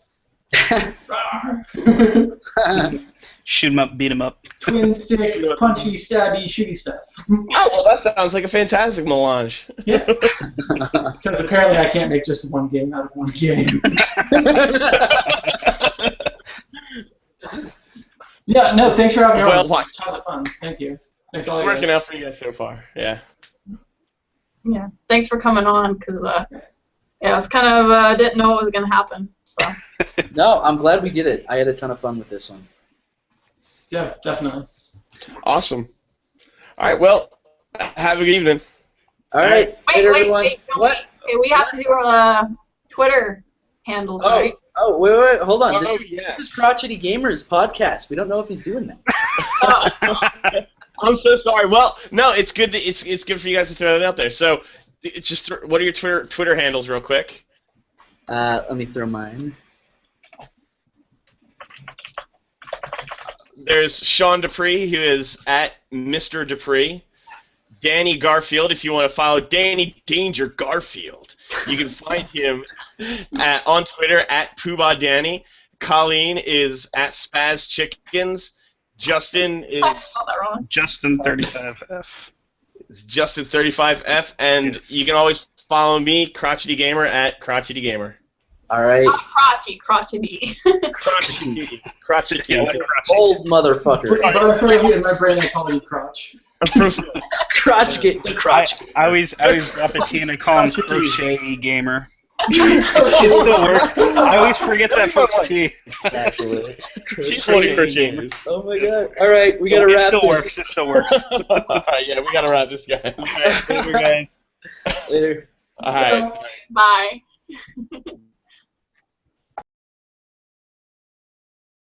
S4: Shoot 'em up, beat 'em up.
S5: Twin stick, punchy, stabby, shooty stuff.
S3: Oh, well, that sounds like a fantastic melange.
S5: Yeah. Because apparently I can't make just one game out of one game. Yeah, no, thanks for having me on. This was tons of fun. Thank you. Thanks all
S3: It's
S5: you
S3: working
S5: guys.
S3: out for you guys so far. Yeah.
S6: Yeah. Thanks for coming on, because I was kind of didn't know what was gonna happen. So.
S2: No, I'm glad we did it. I had a ton of fun with this one.
S5: Yeah, definitely.
S3: Awesome. All right. Well, have a good evening.
S2: All right.
S6: Wait,
S2: everyone.
S6: what? Okay, we have to do our Twitter handles, right?
S2: Oh, wait, hold on.
S3: Oh,
S2: This
S3: yes.
S2: is Crotchety Gamer's podcast. We don't know if he's doing that.
S3: I'm so sorry. Well, no, it's good. It's good for you guys to throw it out there. So, it's just what are your Twitter handles, real quick?
S2: Let me throw mine.
S3: There's Sean Dupree, who is at Mr. Dupree. Danny Garfield, if you want to follow Danny Danger Garfield, you can find him on Twitter at Poobah Danny. Colleen is at Spaz Chickens. Justin is
S6: I spelled that wrong.
S4: Justin35F.
S3: Justin35F, and
S4: Yes.
S3: you can always follow me, Crotchety Gamer, at Crotchety Gamer.
S2: All right.
S6: Not crotchety.
S3: Crotchety. Crotchety.
S2: Old motherfucker.
S5: But that's what I get in my brain. I call you crotch.
S2: Crotch get the crotch.
S4: I always drop a T and I call him Crochet Gamer. It still works. I always forget that first T.
S2: Absolutely.
S3: She's funny crocheting.
S2: Oh my god. All right, we gotta
S4: It
S2: wrap
S4: still
S2: this.
S4: works. It still works.
S3: Alright, yeah, we gotta wrap this guy.
S4: Later, guys.
S2: Later.
S3: Alright.
S6: Bye.